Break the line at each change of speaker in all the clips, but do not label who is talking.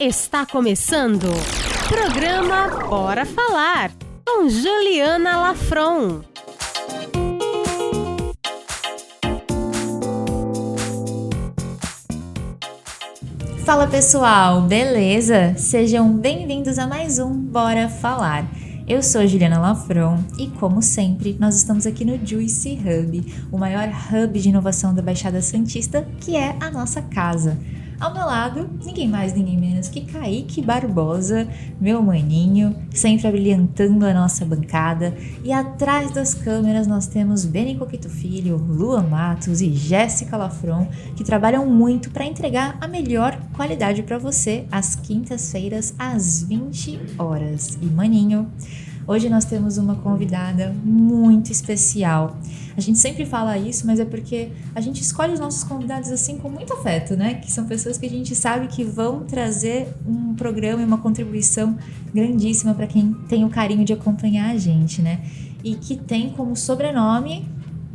Está começando Programa Bora Falar, com Juliana Lafron.
Fala pessoal, beleza? Sejam bem-vindos a mais um Bora Falar. Eu sou Juliana Lafron e, como sempre, nós estamos aqui no Juicy Hub, o maior hub de inovação da Baixada Santista, que é a nossa casa. Ao meu lado, ninguém mais, ninguém menos que Kaique Barbosa, meu maninho, sempre abrilhantando a nossa bancada. E atrás das câmeras nós temos Beni Coquito Filho, Lua Matos e Jéssica Lafron, que trabalham muito para entregar a melhor qualidade para você às quintas-feiras, às 20 horas. E maninho, hoje nós temos uma convidada muito especial. A gente sempre fala isso, mas é porque a gente escolhe os nossos convidados assim com muito afeto, né? Que são pessoas que a gente sabe que vão trazer um programa e uma contribuição grandíssima para quem tem o carinho de acompanhar a gente, né? E que tem como sobrenome,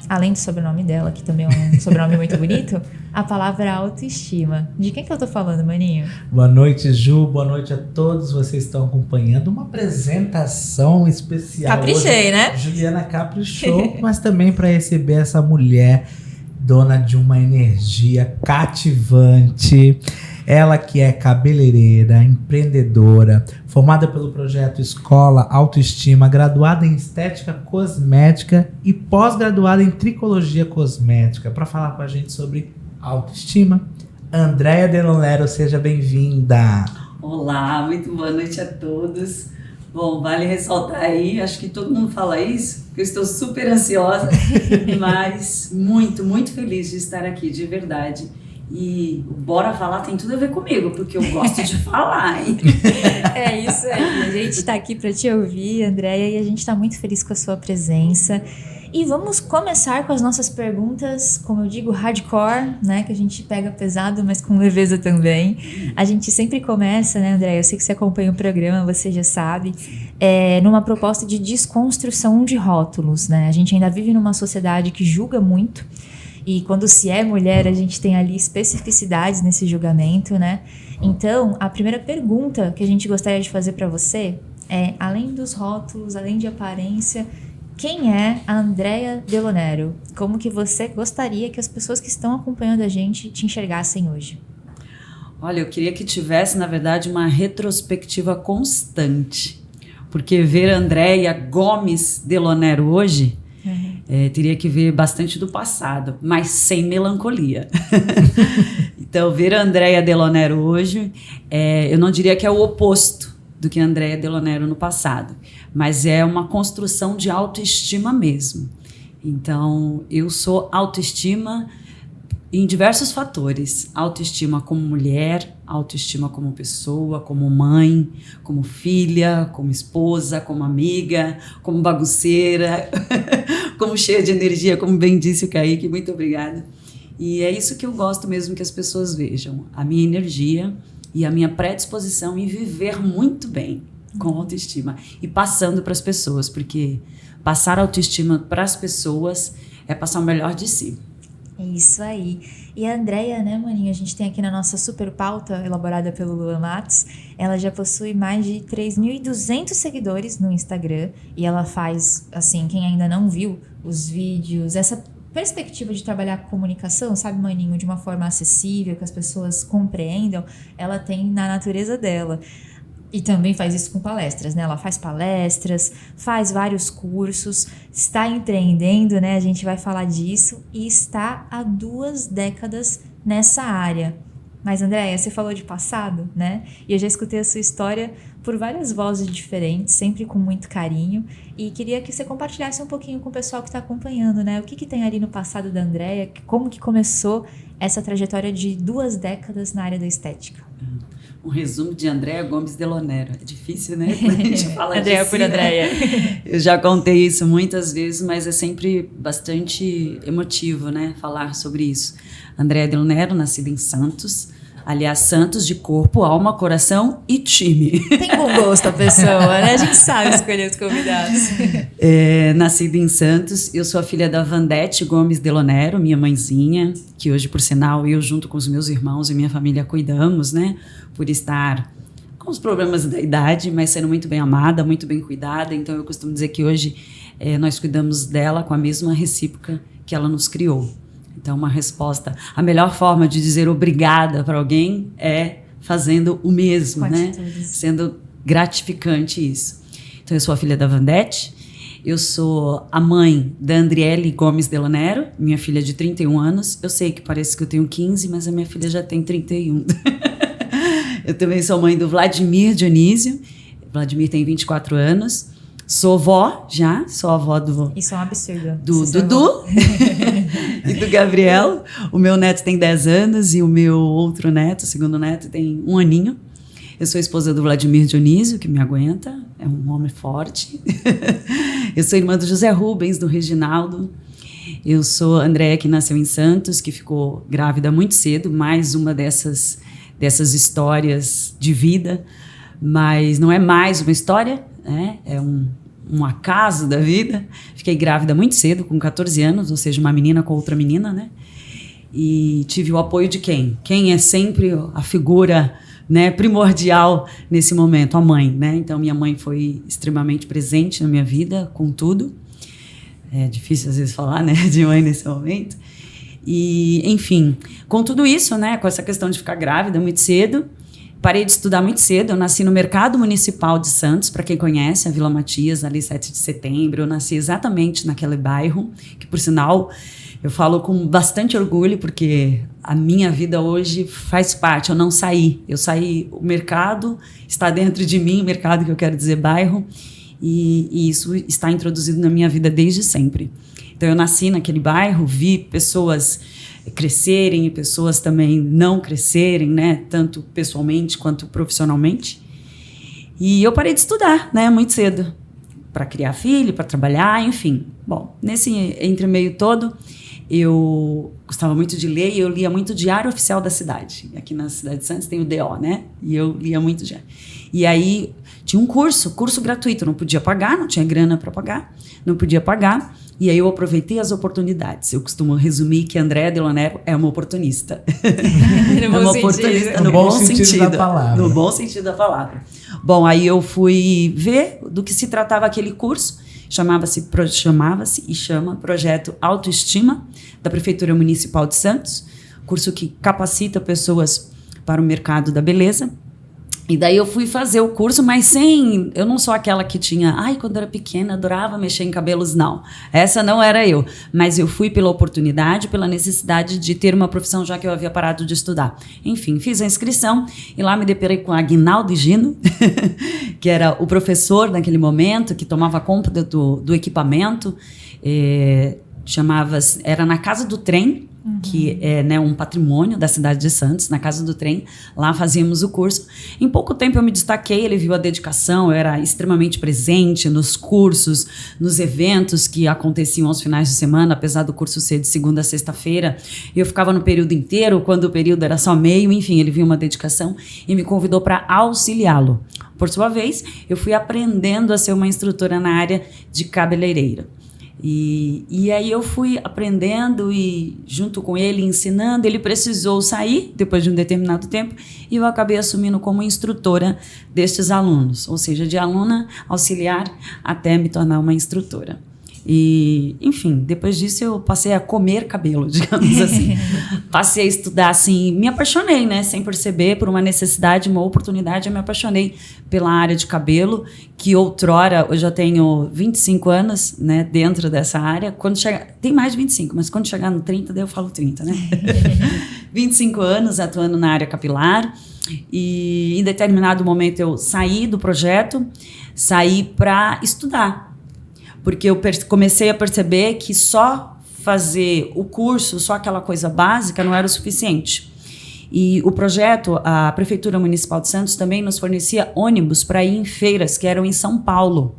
além do sobrenome dela, que também é um sobrenome muito bonito, a palavra autoestima. De quem que eu tô falando, maninho?
Boa noite, Ju. Boa noite a todos. Vocês estão acompanhando uma apresentação especial.
Caprichei,
hoje,
né?
Juliana caprichou, mas também para receber essa mulher dona de uma energia cativante. Ela que é cabeleireira, empreendedora, formada pelo projeto Escola Autoestima, graduada em Estética Cosmética e pós-graduada em Tricologia Cosmética. Para falar com a gente sobre autoestima, Andréia Delonero, seja bem-vinda.
Olá, muito boa noite a todos. Bom, vale ressaltar aí, acho que todo mundo fala isso, que eu estou super ansiosa, mas muito, muito feliz de estar aqui, de verdade. E o Bora Falar tem tudo a ver comigo, porque eu gosto de falar, hein?
É isso aí, a gente tá aqui para te ouvir, Andréia, e a gente tá muito feliz com a sua presença. E vamos começar com as nossas perguntas, como eu digo, hardcore, né? Que a gente pega pesado, mas com leveza também. A gente sempre começa, né, Andréia? Eu sei que você acompanha o programa, você já sabe, numa proposta de desconstrução de rótulos, né? A gente ainda vive numa sociedade que julga muito. E quando se é mulher, a gente tem ali especificidades nesse julgamento, né? Então, a primeira pergunta que a gente gostaria de fazer para você é, além dos rótulos, além de aparência, quem é a Andréia Delonero? Como que você gostaria que as pessoas que estão acompanhando a gente te enxergassem hoje?
Olha, eu queria que tivesse, na verdade, uma retrospectiva constante. Porque ver a Andréia Gomes Delonero hoje... teria que ver bastante do passado, mas sem melancolia. Então, ver a Andréia Delonero hoje, eu não diria que é o oposto do que a Andréia Delonero no passado, mas é uma construção de autoestima mesmo. Então, eu sou autoestima em diversos fatores. Autoestima como mulher, autoestima como pessoa, como mãe, como filha, como esposa, como amiga, como bagunceira, como cheia de energia, como bem disse o Kaique, muito obrigada. E é isso que eu gosto mesmo que as pessoas vejam, a minha energia e a minha predisposição em viver muito bem com autoestima e passando para as pessoas, porque passar autoestima para as pessoas é passar o melhor de si.
É isso aí. E a Andréia, né, maninho, a gente tem aqui na nossa super pauta, elaborada pelo Lua Matos, ela já possui mais de 3.200 seguidores no Instagram, e ela faz, assim, quem ainda não viu os vídeos, essa perspectiva de trabalhar com comunicação, sabe, maninho, de uma forma acessível, que as pessoas compreendam, ela tem na natureza dela. E também faz isso com palestras, né? Ela faz palestras, faz vários cursos, está empreendendo, né? A gente vai falar disso e está há 2 décadas nessa área. Mas, Andréia, você falou de passado, né? E eu já escutei a sua história por várias vozes diferentes, sempre com muito carinho. E queria que você compartilhasse um pouquinho com o pessoal que está acompanhando, né? O que tem ali no passado da Andréia, como que começou essa trajetória de 2 décadas na área da estética?
Um resumo de Andréia Gomes Delonero. É difícil, né? Quando a gente fala
Andréia
de
por
si,
Andréia.
né? Eu já contei isso muitas vezes, mas é sempre bastante emotivo, né? Falar sobre isso. Andréia Delonero, nascida em Santos. Aliás, Santos de corpo, alma, coração e time.
Tem bom gosto a pessoa, né? A gente sabe escolher os convidados.
Nascida em Santos, eu sou a filha da Vandete Gomes Delonero, minha mãezinha, que hoje, por sinal, eu junto com os meus irmãos e minha família cuidamos, né? Por estar com os problemas da idade, mas sendo muito bem amada, muito bem cuidada. Então eu costumo dizer que hoje nós cuidamos dela com a mesma recíproca que ela nos criou. Então uma resposta, a melhor forma de dizer obrigada para alguém é fazendo o mesmo, né? Sendo gratificante isso. Então eu sou a filha da Vandete, eu sou a mãe da Andriele Gomes Delonero, minha filha de 31 anos. Eu sei que parece que eu tenho 15, mas a minha filha já tem 31. Eu também sou mãe do Vladimir Dionísio. Vladimir tem 24 anos. Sou avó já, sou avó do...
Isso é um absurdo.
Do Dudu e do Gabriel. O meu neto tem 10 anos e o meu outro neto, o segundo neto, tem 1 aninho. Eu sou esposa do Vladimir Dionísio, que me aguenta, é um homem forte. Eu sou irmã do José Rubens, do Reginaldo. Eu sou a Andréia, que nasceu em Santos, que ficou grávida muito cedo, mais uma dessas histórias de vida, mas não é mais uma história, né? É um acaso da vida. Fiquei grávida muito cedo, com 14 anos, ou seja, uma menina com outra menina, né? E tive o apoio de quem? Quem é sempre a figura, né, primordial nesse momento? A mãe, né? Então minha mãe foi extremamente presente na minha vida, com tudo. É difícil às vezes falar, né, de mãe nesse momento. E, enfim, com tudo isso, né, com essa questão de ficar grávida muito cedo, parei de estudar muito cedo. Eu nasci no Mercado Municipal de Santos, para quem conhece, a Vila Matias, ali 7 de setembro. Eu nasci exatamente naquele bairro, que, por sinal, eu falo com bastante orgulho, porque a minha vida hoje faz parte. Eu não saí. Eu saí, o mercado está dentro de mim, o mercado que eu quero dizer bairro, e isso está introduzido na minha vida desde sempre. Então, eu nasci naquele bairro, vi pessoas crescerem e pessoas também não crescerem, né? Tanto pessoalmente quanto profissionalmente. E eu parei de estudar, né? Muito cedo, para criar filho, para trabalhar, enfim. Bom, nesse entremeio todo, eu gostava muito de ler e eu lia muito o Diário Oficial da cidade. Aqui na cidade de Santos tem o DO, né? E eu lia muito diário. E aí tinha um curso gratuito, não podia pagar, não tinha grana para pagar, não podia pagar. E aí eu aproveitei as oportunidades. Eu costumo resumir que Andréia Delonero é uma oportunista. É uma oportunista no bom sentido da palavra. No bom sentido da palavra. Bom, aí eu fui ver do que se tratava aquele curso. Chamava-se e chama Projeto Autoestima, da Prefeitura Municipal de Santos. Curso que capacita pessoas para o mercado da beleza. E daí eu fui fazer o curso, mas eu não sou aquela que tinha, quando eu era pequena, adorava mexer em cabelos, não. Essa não era eu. Mas eu fui pela oportunidade, pela necessidade de ter uma profissão, já que eu havia parado de estudar. Enfim, fiz a inscrição e lá me deparei com Aguinaldo Gino, que era o professor naquele momento, que tomava conta do equipamento, era na Casa do Trem, que é, né, um patrimônio da cidade de Santos, na Casa do Trem. Lá fazíamos o curso. Em pouco tempo eu me destaquei, ele viu a dedicação, eu era extremamente presente nos cursos, nos eventos que aconteciam aos finais de semana, apesar do curso ser de segunda a sexta-feira. Eu ficava no período inteiro, quando o período era só meio, enfim, ele viu uma dedicação e me convidou para auxiliá-lo. Por sua vez, eu fui aprendendo a ser uma instrutora na área de cabeleireira. E aí eu fui aprendendo e junto com ele, ensinando. Ele precisou sair depois de um determinado tempo e eu acabei assumindo como instrutora destes alunos, ou seja, de aluna auxiliar até me tornar uma instrutora. E, enfim, depois disso eu passei a comer cabelo, digamos assim. Passei a estudar, assim, me apaixonei, né? Sem perceber, por uma necessidade, uma oportunidade, eu me apaixonei pela área de cabelo, que outrora, eu já tenho 25 anos, né, dentro dessa área. Tem mais de 25, mas quando chegar no 30, daí eu falo 30, né? 25 anos atuando na área capilar. E em determinado momento eu saí do projeto, saí para estudar. Porque eu comecei a perceber que só fazer o curso, só aquela coisa básica, não era o suficiente. E o projeto, a Prefeitura Municipal de Santos também nos fornecia ônibus para ir em feiras, que eram em São Paulo.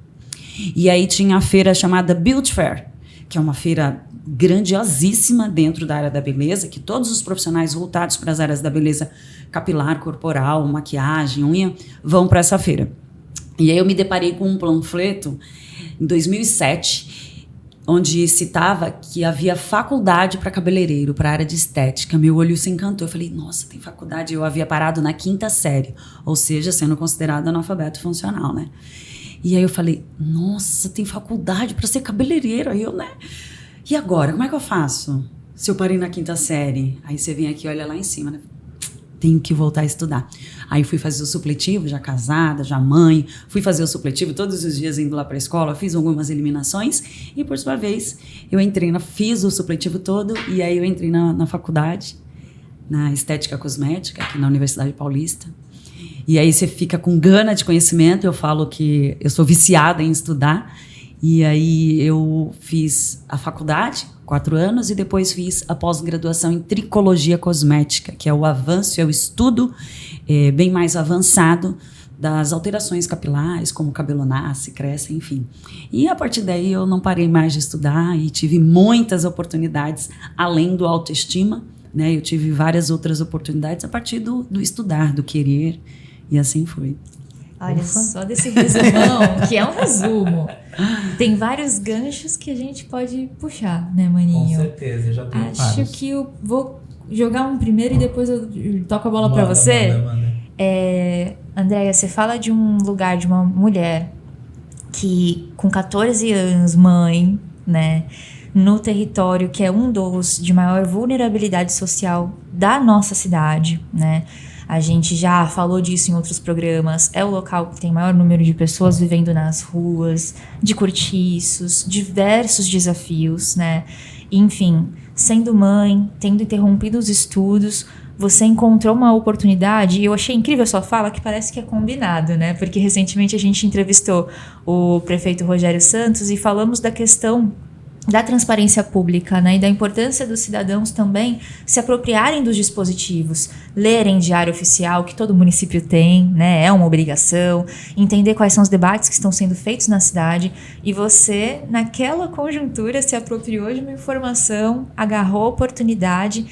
E aí tinha a feira chamada Beauty Fair, que é uma feira grandiosíssima dentro da área da beleza, que todos os profissionais voltados para as áreas da beleza capilar, corporal, maquiagem, unha, vão para essa feira. E aí eu me deparei com um panfleto em 2007, onde citava que havia faculdade para cabeleireiro, para área de estética. Meu olho se encantou. Eu falei, nossa, tem faculdade. Eu havia parado na 5ª série, ou seja, sendo considerada analfabeto funcional, né? E aí eu falei, nossa, tem faculdade para ser cabeleireiro. Aí eu, né? E agora, como é que eu faço? Se eu parei na 5ª série, aí você vem aqui e olha lá em cima, né? Tenho que voltar a estudar. Aí fui fazer o supletivo, já casada, já mãe. Fui fazer o supletivo todos os dias indo lá para a escola. Fiz algumas eliminações e, por sua vez, eu entrei fiz o supletivo todo e aí eu entrei na faculdade, na Estética Cosmética, aqui na Universidade Paulista. E aí você fica com gana de conhecimento. Eu falo que eu sou viciada em estudar. E aí eu fiz a faculdade, 4 anos, e depois fiz a pós-graduação em tricologia cosmética, que é o avanço, é o estudo bem mais avançado das alterações capilares, como o cabelo nasce, cresce, enfim. E a partir daí eu não parei mais de estudar e tive muitas oportunidades, além do autoestima, né? Eu tive várias outras oportunidades a partir do estudar, do querer, e assim foi.
Olha, só desse resumão, que é um resumo, tem vários ganchos que a gente pode puxar, né, maninho?
Com certeza, eu já tenho vários.
Acho que eu vou jogar um primeiro e depois eu toco a bola pra você.
Manda.
Andréia, você fala de um lugar, de uma mulher que com 14 anos, mãe, né, no território que é um dos de maior vulnerabilidade social da nossa cidade, né? A gente já falou disso em outros programas. É o local que tem maior número de pessoas vivendo nas ruas, de cortiços, diversos desafios, né? Enfim, sendo mãe, tendo interrompido os estudos, você encontrou uma oportunidade, e eu achei incrível a sua fala, que parece que é combinado, né? Porque recentemente a gente entrevistou o prefeito Rogério Santos e falamos da questão da transparência pública, né, e da importância dos cidadãos também se apropriarem dos dispositivos, lerem diário oficial, que todo município tem, né, é uma obrigação, entender quais são os debates que estão sendo feitos na cidade, e você, naquela conjuntura, se apropriou de uma informação, agarrou a oportunidade,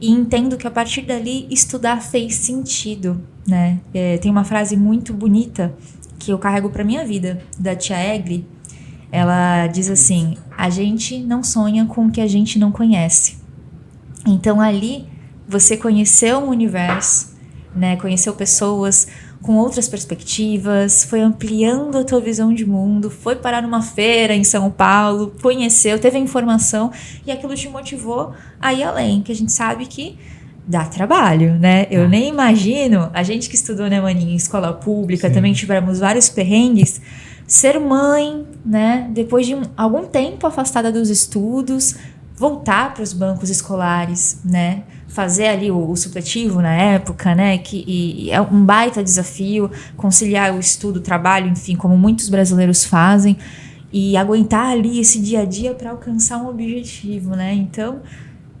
e entendo que a partir dali estudar fez sentido, né? Tem uma frase muito bonita que eu carrego para minha vida, da tia Egli. Ela diz assim: a gente não sonha com o que a gente não conhece. Então ali você conheceu um universo, né? Conheceu pessoas com outras perspectivas, foi ampliando a tua visão de mundo, foi parar numa feira em São Paulo, conheceu, teve a informação e aquilo te motivou a ir além, que a gente sabe que dá trabalho, né? Eu nem imagino, a gente que estudou, né, maninha, em escola pública, também tivemos vários perrengues. Ser mãe, né, depois de algum tempo afastada dos estudos, voltar para os bancos escolares, né, fazer ali o supletivo na época, né, e é um baita desafio, conciliar o estudo, o trabalho, enfim, como muitos brasileiros fazem, e aguentar ali esse dia a dia para alcançar um objetivo, né? Então,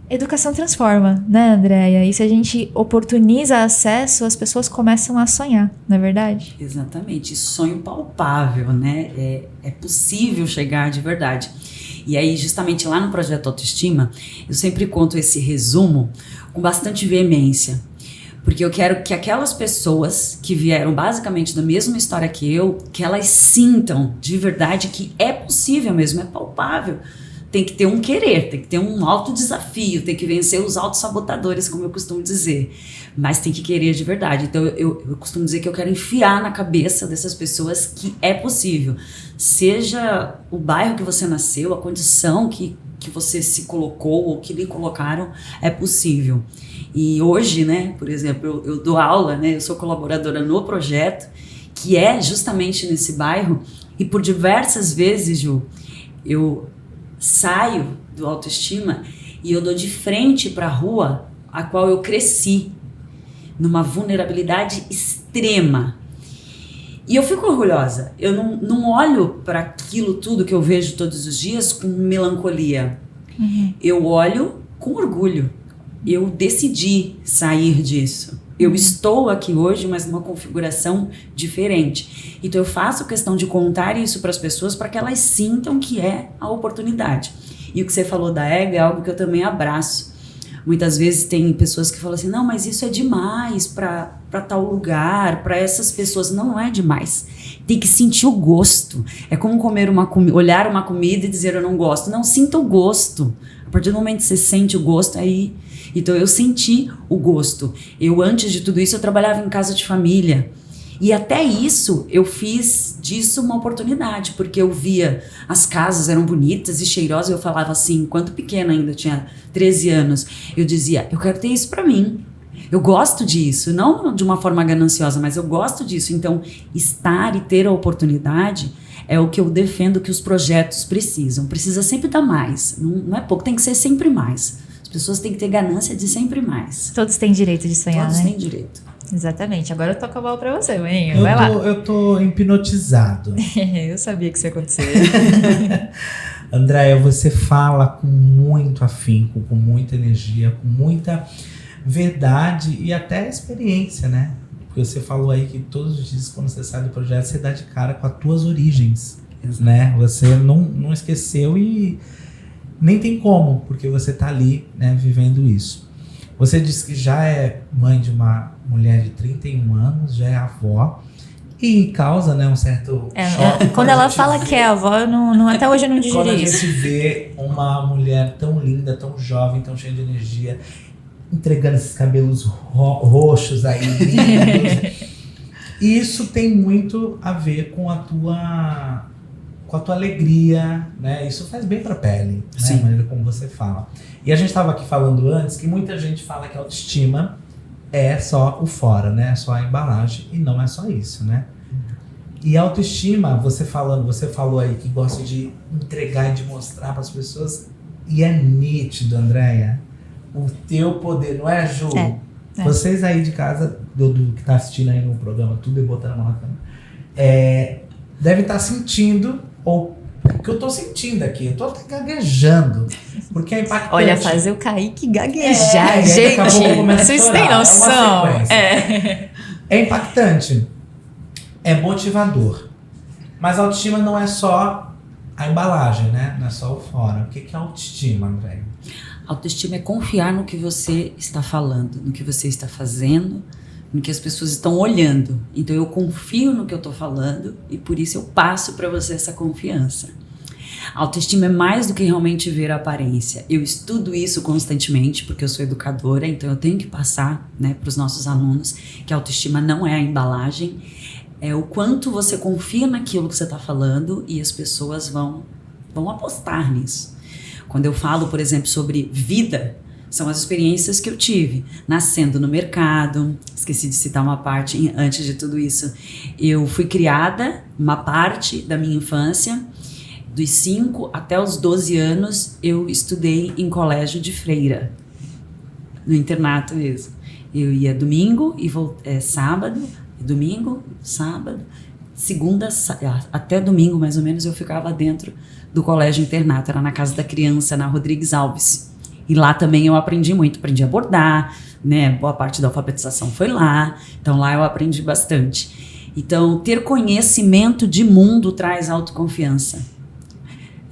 educação transforma, né, Andréia? E se a gente oportuniza acesso, as pessoas começam a sonhar, não é verdade?
Exatamente, sonho palpável, né? É possível chegar de verdade. E aí, justamente lá no Projeto Autoestima, eu sempre conto esse resumo com bastante veemência, porque eu quero que aquelas pessoas que vieram basicamente da mesma história que eu, que elas sintam de verdade que é possível mesmo, é palpável. Tem que ter um querer, tem que ter um alto desafio, tem que vencer os autossabotadores, como eu costumo dizer. Mas tem que querer de verdade. Então eu costumo dizer que eu quero enfiar na cabeça dessas pessoas que é possível. Seja o bairro que você nasceu, a condição que você se colocou ou que lhe colocaram, é possível. E hoje, né, por exemplo, eu dou aula, né, eu sou colaboradora no projeto, que é justamente nesse bairro, e por diversas vezes, Ju, eu saio do autoestima e eu dou de frente para a rua a qual eu cresci, numa vulnerabilidade extrema. E eu fico orgulhosa. Eu não olho para aquilo tudo que eu vejo todos os dias com melancolia. Eu olho com orgulho. Eu decidi sair disso. Eu estou aqui hoje, mas numa configuração diferente. Então eu faço questão de contar isso para as pessoas para que elas sintam que é a oportunidade. E o que você falou da ego é algo que eu também abraço. Muitas vezes tem pessoas que falam assim, não, mas isso é demais para tal lugar, para essas pessoas. Não é demais. Tem que sentir o gosto. É como comer olhar uma comida e dizer eu não gosto. Não, sinta o gosto. A partir do momento que você sente o gosto, aí... Então eu senti o gosto. Antes de tudo isso, eu trabalhava em casa de família. E até isso, eu fiz disso uma oportunidade, porque eu via as casas eram bonitas e cheirosas, eu falava assim, enquanto pequena ainda, eu tinha 13 anos, eu dizia, eu quero ter isso pra mim. Eu gosto disso, não de uma forma gananciosa, mas eu gosto disso. Então, estar e ter a oportunidade é o que eu defendo que os projetos precisam. Precisa sempre dar mais, não é pouco, tem que ser sempre mais. As pessoas têm que ter ganância de sempre mais.
Todos têm direito de sonhar,
Todos
né?
têm direito.
Exatamente. Agora eu toco a bola pra você, Maninho. Vai lá.
Eu tô hipnotizado.
Eu sabia que isso ia acontecer.
Andréia, você fala com muito afinco, com muita energia, com muita verdade e até experiência, né? Porque você falou aí que todos os dias, quando você sai do projeto, você dá de cara com as tuas origens, né? Você não esqueceu e nem tem como, porque você tá ali, né, vivendo isso. Você disse que já é mãe de uma mulher de 31 anos, já é avó, e causa, né, um certo choque.
Quando ela fala que é avó, até hoje eu não digeri
quando a
isso.
gente vê uma mulher tão linda, tão jovem, tão cheia de energia, entregando esses cabelos roxos aí, lindos. E isso tem muito a ver com a tua alegria, né? Isso faz bem pra pele, né?
Sim.
A maneira como você fala. E a gente estava aqui falando antes que muita gente fala que a autoestima é só o fora, né? Só a embalagem, e não é só isso, né? E a autoestima, você falou aí que gosta de entregar e de mostrar para as pessoas, e é nítido, Andréia, o teu poder, não é, Ju?
É.
Vocês aí de casa, do que tá assistindo aí no programa, tudo e botando a mão na câmera, devem estar sentindo, ou o que eu tô sentindo aqui, eu tô até gaguejando, porque é impactante.
Olha, fazer o Kaique gaguejar,
daqui a pouco começa a
gente. Vocês
chorar,
têm
é uma
noção?
sequência. É impactante, é motivador, mas a autoestima não é só a embalagem, né? Não é só o fora. O que é autoestima, velho?
Autoestima é confiar no que você está falando, no que você está fazendo, no que as pessoas estão olhando. Então eu confio no que eu estou falando e por isso eu passo para você essa confiança. A autoestima é mais do que realmente ver a aparência. Eu estudo isso constantemente porque eu sou educadora, então eu tenho que passar, né, para os nossos alunos que a autoestima não é a embalagem, é o quanto você confia naquilo que você está falando e as pessoas vão apostar nisso. Quando eu falo, por exemplo, sobre vida, são as experiências que eu tive, nascendo no mercado. Esqueci de citar uma parte antes de tudo isso. Eu fui criada, uma parte da minha infância, dos 5 até os 12 anos, eu estudei em colégio de freira, no internato mesmo. Eu ia domingo e sábado, domingo, sábado, segunda, até domingo mais ou menos eu ficava dentro do colégio internato, era na Casa da Criança, na Rodrigues Alves. E lá também eu aprendi muito, aprendi a bordar, né? Boa parte da alfabetização foi lá, então lá eu aprendi bastante. Então, ter conhecimento de mundo traz autoconfiança.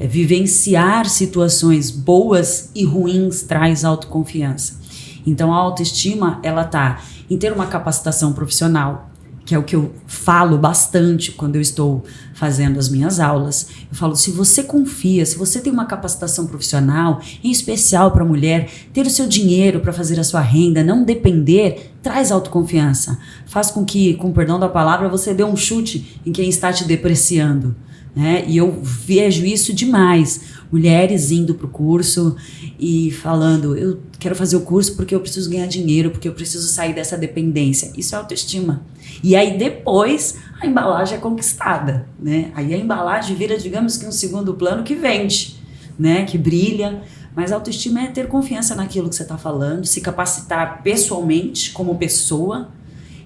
Vivenciar situações boas e ruins traz autoconfiança. Então, a autoestima, ela tá em ter uma capacitação profissional, que é o que eu falo bastante quando eu estou fazendo as minhas aulas. Eu falo, se você confia, se você tem uma capacitação profissional, em especial para mulher, ter o seu dinheiro para fazer a sua renda, não depender, traz autoconfiança. Faz com que, com perdão da palavra, você dê um chute em quem está te depreciando, né? E eu vejo isso demais. Mulheres indo para o curso e falando, eu quero fazer o curso porque eu preciso ganhar dinheiro, porque eu preciso sair dessa dependência. Isso é autoestima. E aí depois a embalagem é conquistada, né? Aí a embalagem vira, digamos que um segundo plano que vende, né? Que brilha. Mas a autoestima é ter confiança naquilo que você está falando, se capacitar pessoalmente como pessoa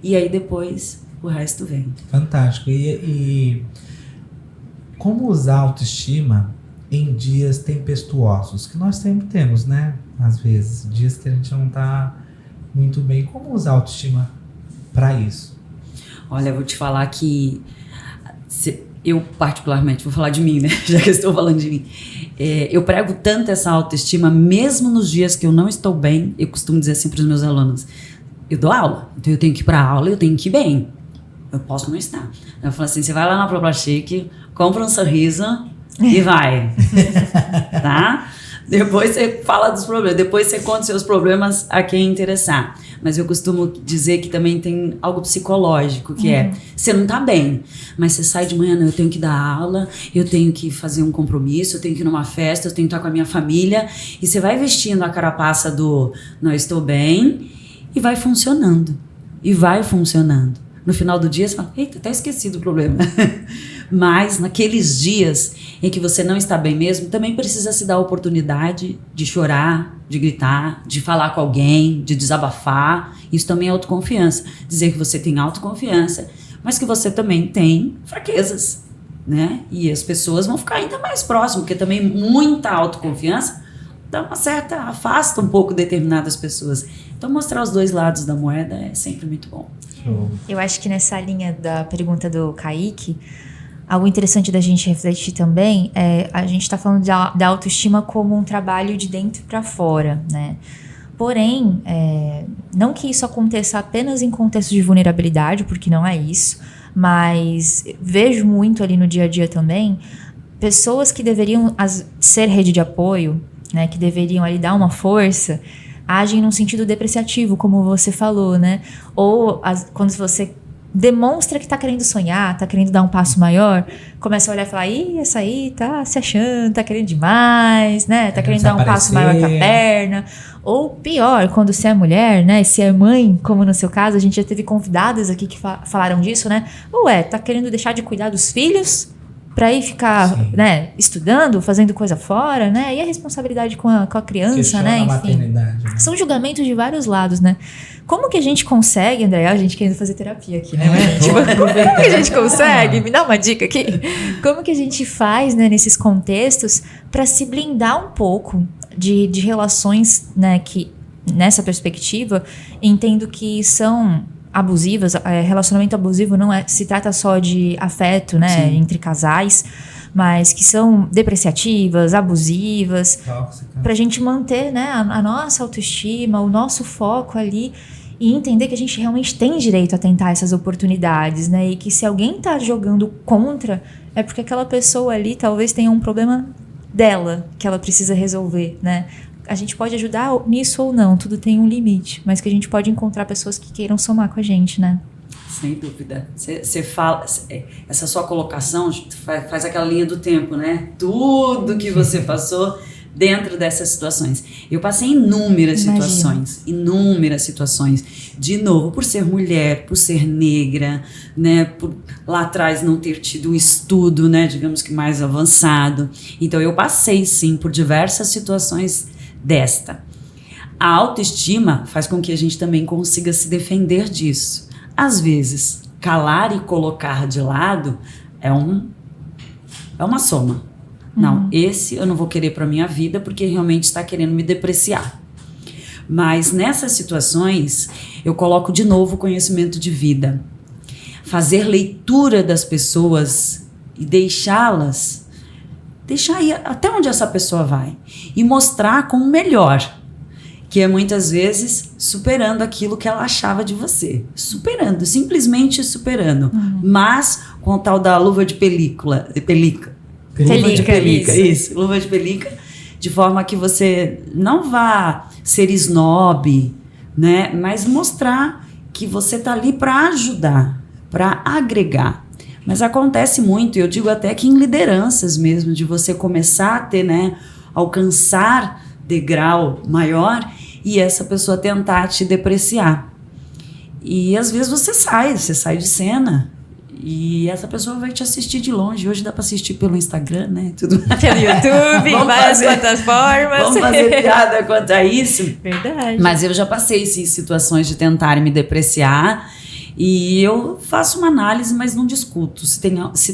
e aí depois o resto vem.
Fantástico. E como usar a autoestima em dias tempestuosos, que nós sempre temos, né? Às vezes, dias que a gente não tá muito bem. Como usar a autoestima para isso?
Olha, eu vou te falar que eu particularmente, vou falar de mim, né? Já que eu estou falando de mim. Eu prego tanto essa autoestima, mesmo nos dias que eu não estou bem, eu costumo dizer assim para os meus alunos, eu dou aula, então eu tenho que ir para aula, eu tenho que ir bem. Eu posso não estar. Eu falo assim, você vai lá na Propla Chique, compra um sorriso e vai. Tá? Depois você fala dos problemas, depois você conta os seus problemas a quem interessar. Mas eu costumo dizer que também tem algo psicológico, que é, você não tá bem, mas você sai de manhã, não, eu tenho que dar aula, eu tenho que fazer um compromisso, eu tenho que ir numa festa, eu tenho que estar com a minha família, e você vai vestindo a carapaça do não estou bem, e vai funcionando. E vai funcionando. No final do dia, você fala, eita, até esqueci do problema. Mas naqueles dias em que você não está bem mesmo, também precisa se dar a oportunidade de chorar, de gritar, de falar com alguém, de desabafar. Isso também é autoconfiança. Dizer que você tem autoconfiança, mas que você também tem fraquezas, né? E as pessoas vão ficar ainda mais próximas, porque também muita autoconfiança dá uma certa, afasta um pouco determinadas pessoas. Então mostrar os dois lados da moeda é sempre muito bom.
Eu acho que nessa linha da pergunta do Kaique, algo interessante da gente refletir também é a gente está falando da autoestima como um trabalho de dentro para fora, né? Porém, não que isso aconteça apenas em contexto de vulnerabilidade, porque não é isso, mas vejo muito ali no dia a dia também pessoas que deveriam ser rede de apoio, né? Que deveriam ali dar uma força, agem num sentido depreciativo, como você falou, né? Ou quando você demonstra que tá querendo sonhar, tá querendo dar um passo maior, começa a olhar e falar, ih, essa aí tá se achando, tá querendo demais, né? Tá querendo dar um passo maior com a perna. Ou pior, quando você é mulher, né? Se é mãe, como no seu caso, a gente já teve convidadas aqui que falaram disso, né? Tá querendo deixar de cuidar dos filhos para ir ficar, né, estudando, fazendo coisa fora, né? E a responsabilidade com a criança, né? Enfim, né? São julgamentos de vários lados, né? Como que a gente consegue, André? A gente querendo fazer terapia aqui, né? Como que a gente consegue? Me dá uma dica aqui. Como que a gente faz, né, nesses contextos para se blindar um pouco de relações, né, que nessa perspectiva entendo que são abusivas. Relacionamento abusivo não se trata só de afeto, né, entre casais, mas que são depreciativas, abusivas, pra gente manter, né, a nossa autoestima, o nosso foco ali e entender que a gente realmente tem direito a tentar essas oportunidades, né, e que se alguém tá jogando contra, é porque aquela pessoa ali talvez tenha um problema dela que ela precisa resolver, né. A gente pode ajudar nisso ou não, tudo tem um limite, mas que a gente pode encontrar pessoas que queiram somar com a gente, né?
Sem dúvida. Você fala, essa sua colocação faz aquela linha do tempo, né? Tudo que você passou dentro dessas situações. Eu passei inúmeras situações. De novo, por ser mulher, por ser negra, né? Por lá atrás não ter tido um estudo, né? Digamos que mais avançado. Então eu passei, sim, por diversas situações desta. A autoestima faz com que a gente também consiga se defender disso. Às vezes, calar e colocar de lado é uma soma. Não, esse eu não vou querer para minha vida porque realmente está querendo me depreciar. Mas nessas situações, eu coloco de novo o conhecimento de vida. Fazer leitura das pessoas e deixar ir até onde essa pessoa vai e mostrar como melhor, que é muitas vezes superando aquilo que ela achava de você, simplesmente superando, mas com o tal da luva de pelica, luva de pelica, de forma que você não vá ser snob, né, mas mostrar que você tá ali para ajudar, para agregar. Mas acontece muito, eu digo até que em lideranças mesmo, de você começar a ter, né, alcançar degrau maior e essa pessoa tentar te depreciar. E às vezes você sai de cena e essa pessoa vai te assistir de longe. Hoje dá para assistir pelo Instagram, né? Tudo
pelo YouTube, várias plataformas.
Vamos fazer piada quanto a isso.
Verdade.
Mas eu já passei sim, situações de tentar me depreciar. E eu faço uma análise, mas não discuto. Se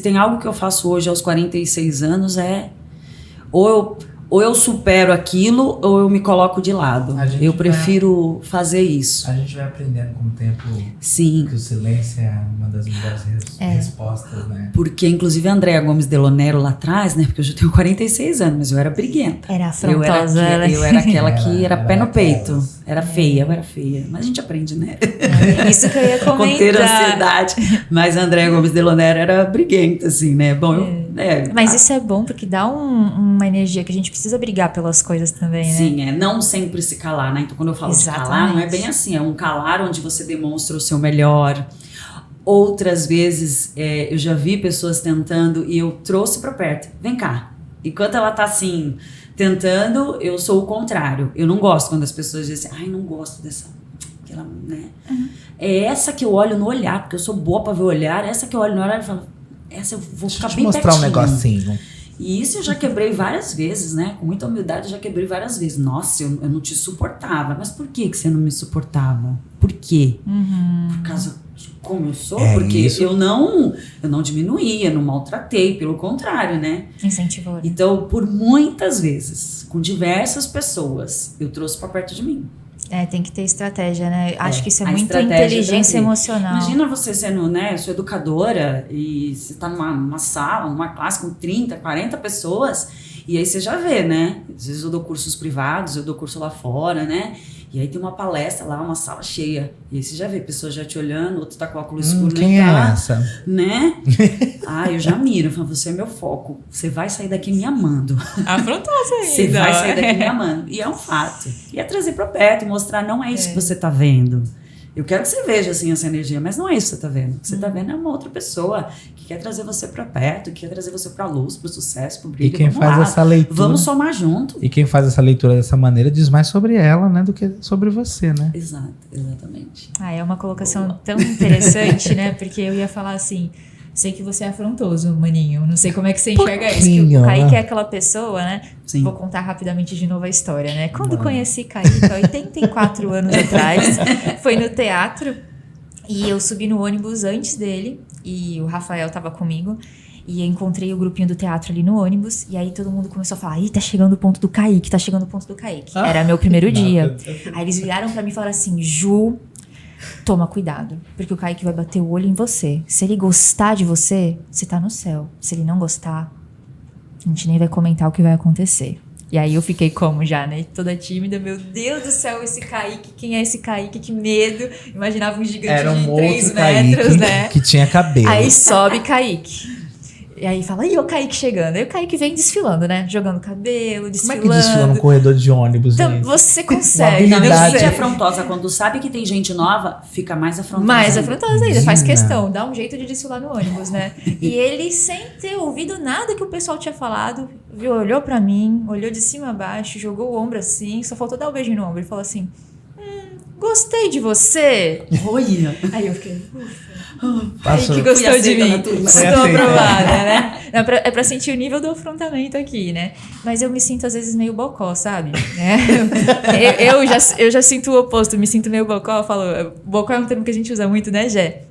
tem algo que eu faço hoje aos 46 anos ou ou eu supero aquilo ou eu me coloco de lado. Eu prefiro fazer isso.
A gente vai aprendendo com o tempo.
Sim.
Que o silêncio é uma das melhores respostas, né?
Porque, inclusive, a Andréa Gomes Delonero lá atrás, né? Porque eu já tenho 46 anos, mas eu era briguenta.
Era afrontosa.
Eu era aquela que era pé no peito. Era feia, eu era feia. Mas a gente aprende, né?
Isso que eu ia comentar.
Conter a ansiedade. Mas a Andréa Gomes Delonero era briguenta, assim, né? Bom,
Mas isso é bom, porque dá uma energia que a gente precisa brigar pelas coisas também, né?
Sim, não sempre se calar, né? Então, quando eu falo de calar, não é bem assim. É um calar onde você demonstra o seu melhor. Outras vezes, eu já vi pessoas tentando e eu trouxe pra perto. Vem cá. Enquanto ela tá assim, tentando, eu sou o contrário. Eu não gosto quando as pessoas dizem assim, ai, não gosto dessa... Aquela, né? É essa que eu olho no olhar, porque eu sou boa pra ver o olhar. Essa que eu olho no olhar e falo, essa eu vou ficar bem pertinho.
Deixa eu te mostrar um negocinho.
E isso eu já quebrei várias vezes, né? Com muita humildade, eu já quebrei várias vezes. Nossa, eu não te suportava. Mas por que você não me suportava? Por quê? Por causa de como eu sou? Porque isso. eu não diminuía, não maltratei. Pelo contrário, né?
Incentivou.
Então, por muitas vezes, com diversas pessoas, eu trouxe pra perto de mim.
Tem que ter estratégia, né? Acho que isso é muita inteligência emocional.
Imagina você sendo, né, sua educadora e você tá numa sala, numa classe com 30, 40 pessoas e aí você já vê, né? Às vezes eu dou cursos privados, eu dou curso lá fora, né? E aí tem uma palestra lá, uma sala cheia. E aí você já vê pessoas já te olhando, outro tá com óculos escuros.
Quem é essa?
Né? Eu já miro. Eu falo, você é meu foco. Você vai sair daqui me amando.
Afrontosa ainda.
Você vai sair daqui me amando. E é um fato. E é trazer pra perto e mostrar, não é isso que você tá vendo. Eu quero que você veja, assim, essa energia, mas não é isso que você tá vendo. O que você tá vendo é uma outra pessoa que quer trazer você pra perto, que quer trazer você pra luz, pro sucesso, pro brilho.
E quem faz essa leitura...
Vamos somar junto.
E quem faz essa leitura dessa maneira diz mais sobre ela, né, do que sobre você, né?
Exato, exatamente.
É uma colocação tão interessante, né? Porque eu ia falar assim... Sei que você é afrontoso, maninho. Não sei como é que você enxerga isso. Que o Kaique é aquela pessoa, né?
Sim.
Vou contar rapidamente de novo a história, né? Quando conheci Kaique, há 84 anos atrás, foi no teatro. E eu subi no ônibus antes dele. E o Rafael tava comigo. E eu encontrei o grupinho do teatro ali no ônibus. E aí todo mundo começou a falar, tá chegando o ponto do Kaique, tá chegando o ponto do Kaique. Era meu primeiro dia. Aí eles viraram pra mim e falaram assim, Ju... Toma cuidado, porque o Kaique vai bater o olho em você. Se ele gostar de você, você tá no céu. Se ele não gostar, a gente nem vai comentar o que vai acontecer. E aí eu fiquei como já, né? Toda tímida. Meu Deus do céu, esse Kaique. Quem é esse Kaique? Que medo. Imaginava um gigante de 3 metros,
Kaique,
né?
Que tinha cabelo.
Aí sobe Kaique. E aí fala, e o Kaique chegando. Aí o Kaique vem desfilando, né? Jogando cabelo, desfilando.
Como é que desfila no corredor de ônibus,
então,
gente?
você consegue.
Não, gente é afrontosa. Quando sabe que tem gente nova, fica mais afrontosa.
Mais afrontosa ainda. Faz questão. Dá um jeito de desfilar no ônibus, né? E ele, sem ter ouvido nada que o pessoal tinha falado, viu, olhou pra mim, olhou de cima a baixo, jogou o ombro assim, só faltou dar o beijo no ombro. Ele falou assim, gostei de você.
Olha.
Aí eu fiquei, ufa.
Aí
que gostou de mim. Estou aprovada, né? É pra sentir o nível do afrontamento aqui, né? Mas eu me sinto, às vezes, meio bocó, sabe? Eu já sinto o oposto, me sinto meio bocó. Eu falo, bocó é um termo que a gente usa muito, né, Gé?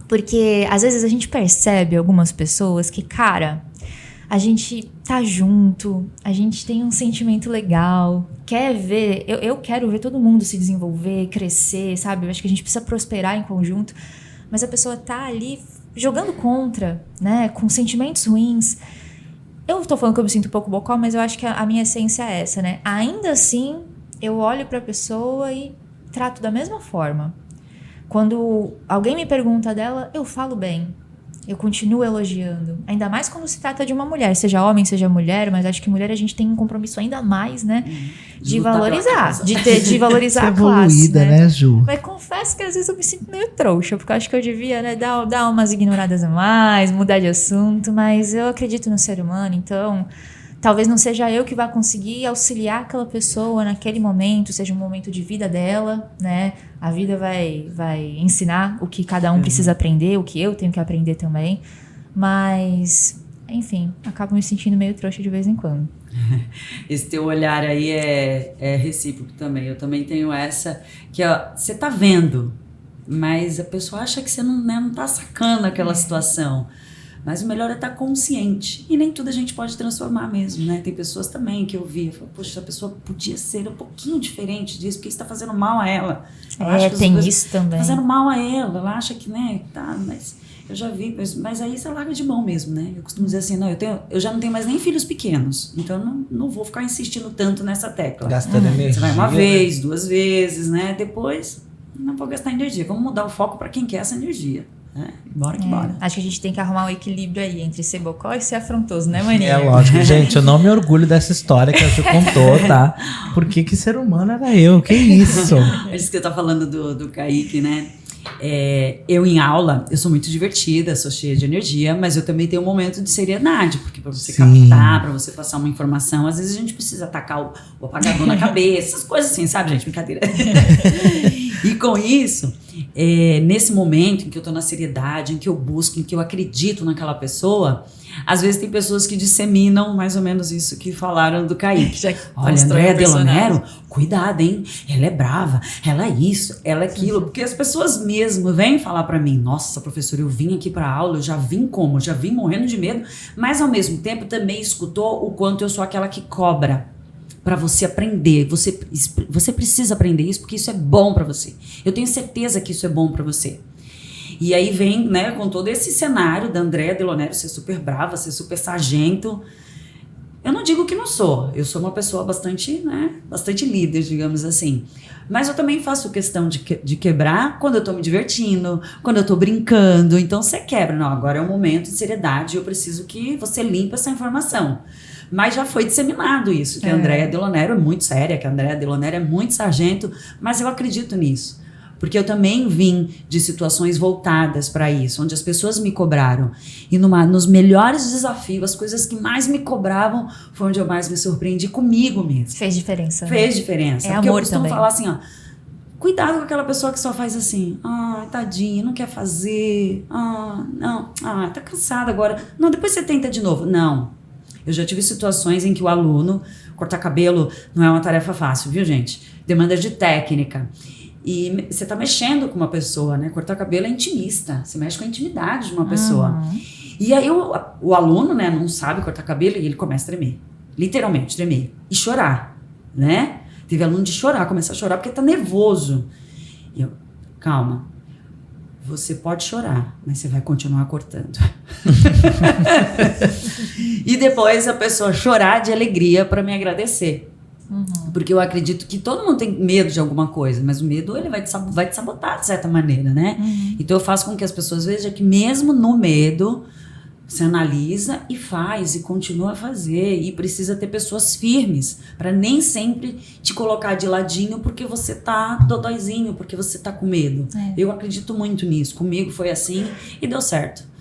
Porque, às vezes, a gente percebe algumas pessoas que, cara, a gente tá junto, a gente tem um sentimento legal, quer ver, eu quero ver todo mundo se desenvolver, crescer, sabe? Eu acho que a gente precisa prosperar em conjunto. Mas a pessoa tá ali jogando contra, né? Com sentimentos ruins. Eu tô falando que eu me sinto um pouco bocó, mas eu acho que a minha essência é essa, né? Ainda assim, eu olho pra pessoa e trato da mesma forma. Quando alguém me pergunta dela, eu falo bem. Eu continuo elogiando. Ainda mais quando se trata de uma mulher. Seja homem, seja mulher. Mas acho que mulher a gente tem um compromisso ainda mais, né? De valorizar. De valorizar a classe,
né, Ju?
Mas confesso que às vezes eu me sinto meio trouxa. Porque eu acho que eu devia, né, dar umas ignoradas a mais. Mudar de assunto. Mas eu acredito no ser humano. Então, talvez não seja eu que vá conseguir auxiliar aquela pessoa naquele momento. Seja um momento de vida dela, né? A vida vai ensinar o que cada um precisa aprender, o que eu tenho que aprender também. Mas, enfim, acabo me sentindo meio trouxa de vez em quando.
Esse teu olhar aí é recíproco também. Eu também tenho essa, que você tá vendo, mas a pessoa acha que você não tá sacando aquela situação. Mas o melhor é estar consciente. E nem tudo a gente pode transformar mesmo, né? Tem pessoas também que eu vi, poxa, a pessoa podia ser um pouquinho diferente disso, porque isso está fazendo mal a ela.
Tem isso também.
Fazendo mal a ela acha que, né, tá, mas eu já vi, mas aí você larga de mão mesmo, né? Eu costumo dizer assim, não, eu já não tenho mais nem filhos pequenos, então não vou ficar insistindo tanto nessa tecla.
Gastando energia.
Você vai uma vez, 2 vezes, né? Depois, não vou gastar energia. Vamos mudar o foco para quem quer essa energia. Bora que bora.
Acho que a gente tem que arrumar um equilíbrio aí entre ser bocó e ser afrontoso, né, maninha?
É lógico, gente, eu não me orgulho dessa história que você contou, tá? Porque que ser humano era eu, que isso?
É isso que eu tô falando do Kaique, né? Eu em aula, eu sou muito divertida, sou cheia de energia, mas eu também tenho um momento de seriedade, porque para você captar, para você passar uma informação, às vezes a gente precisa atacar o apagador na cabeça, essas coisas assim, sabe, gente? Brincadeira. E com isso, nesse momento em que eu tô na seriedade, em que eu busco, em que eu acredito naquela pessoa, às vezes tem pessoas que disseminam mais ou menos isso que falaram do Kaique. Olha, Andréa Delonero, cuidado, hein? Ela é brava, ela é isso, ela é aquilo. Porque as pessoas mesmo vêm falar pra mim, nossa, professora, eu vim aqui pra aula, eu já vim como? Eu já vim morrendo de medo, mas ao mesmo tempo também escutou o quanto eu sou aquela que cobra para você aprender. Você precisa aprender isso porque isso é bom pra você. Eu tenho certeza que isso é bom pra você. E aí vem, né, com todo esse cenário da Andréa Delonero ser super brava, ser super sargento. Eu não digo que não sou. Eu sou uma pessoa bastante líder, digamos assim. Mas eu também faço questão de quebrar quando eu tô me divertindo, quando eu tô brincando. Então você quebra. Não, agora é um momento de seriedade. Eu preciso que você limpe essa informação. Mas já foi disseminado isso, que a Andréa Delonero é muito séria, que a Andréa Delonero é muito sargento. Mas eu acredito nisso. Porque eu também vim de situações voltadas para isso, onde as pessoas me cobraram. E nos melhores desafios, as coisas que mais me cobravam, foi onde eu mais me surpreendi comigo mesmo.
Fez diferença.
Fez diferença.
É
porque
amor
eu costumo
também.
falar assim, ó, cuidado com aquela pessoa que só faz assim, tadinha, não quer fazer, tá cansada agora. Não, depois você tenta de novo. Não. Eu já tive situações em que o aluno, cortar cabelo não é uma tarefa fácil, viu, gente? Demanda de técnica. E você tá mexendo com uma pessoa, né? Cortar cabelo é intimista. Você mexe com a intimidade de uma pessoa. E aí o aluno, né, não sabe cortar cabelo e ele começa a tremer. Literalmente, tremer. E chorar, né? Teve aluno de chorar, começar a chorar porque tá nervoso. E eu, calma. Você pode chorar, mas você vai continuar cortando. E depois a pessoa chorar de alegria para me agradecer. Porque eu acredito que todo mundo tem medo de alguma coisa, mas o medo ele vai te sabotar de certa maneira, né? Então eu faço com que as pessoas vejam que mesmo no medo, você analisa e faz e continua a fazer. E precisa ter pessoas firmes para nem sempre te colocar de ladinho porque você tá dodóizinho, porque você tá com medo. Eu acredito muito nisso. Comigo foi assim e deu certo.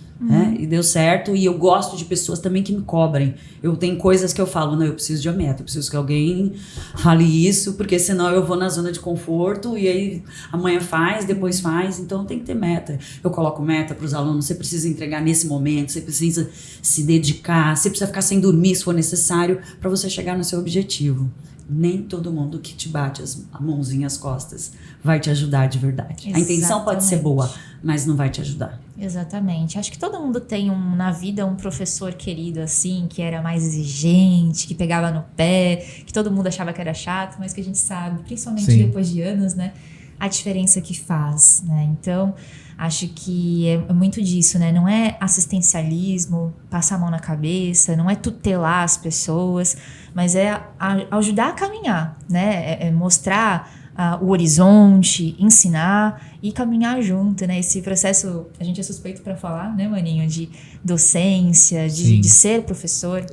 E deu certo, e eu gosto de pessoas também que me cobrem. Eu tenho coisas que eu falo, não, eu preciso de uma meta, eu preciso que alguém fale isso, porque senão eu vou na zona de conforto e aí amanhã faz, depois faz, então tem que ter meta. Eu coloco meta para os alunos, você precisa entregar nesse momento, você precisa se dedicar, você precisa ficar sem dormir se for necessário para você chegar no seu objetivo. Nem todo mundo que te bate a mãozinha às costas vai te ajudar de verdade.
Exatamente.
A intenção pode ser boa, mas não vai te ajudar.
Exatamente. Acho que todo mundo tem na vida um professor querido assim, que era mais exigente, que pegava no pé, que todo mundo achava que era chato, mas que a gente sabe, principalmente depois de anos, né, a diferença que faz, né? Então, acho que é muito disso, né? Não é assistencialismo, passar a mão na cabeça, não é tutelar as pessoas, mas é ajudar a caminhar, né? É mostrar o horizonte, ensinar e caminhar junto, né? Esse processo, a gente é suspeito para falar, né, maninho, de docência, de ser professor,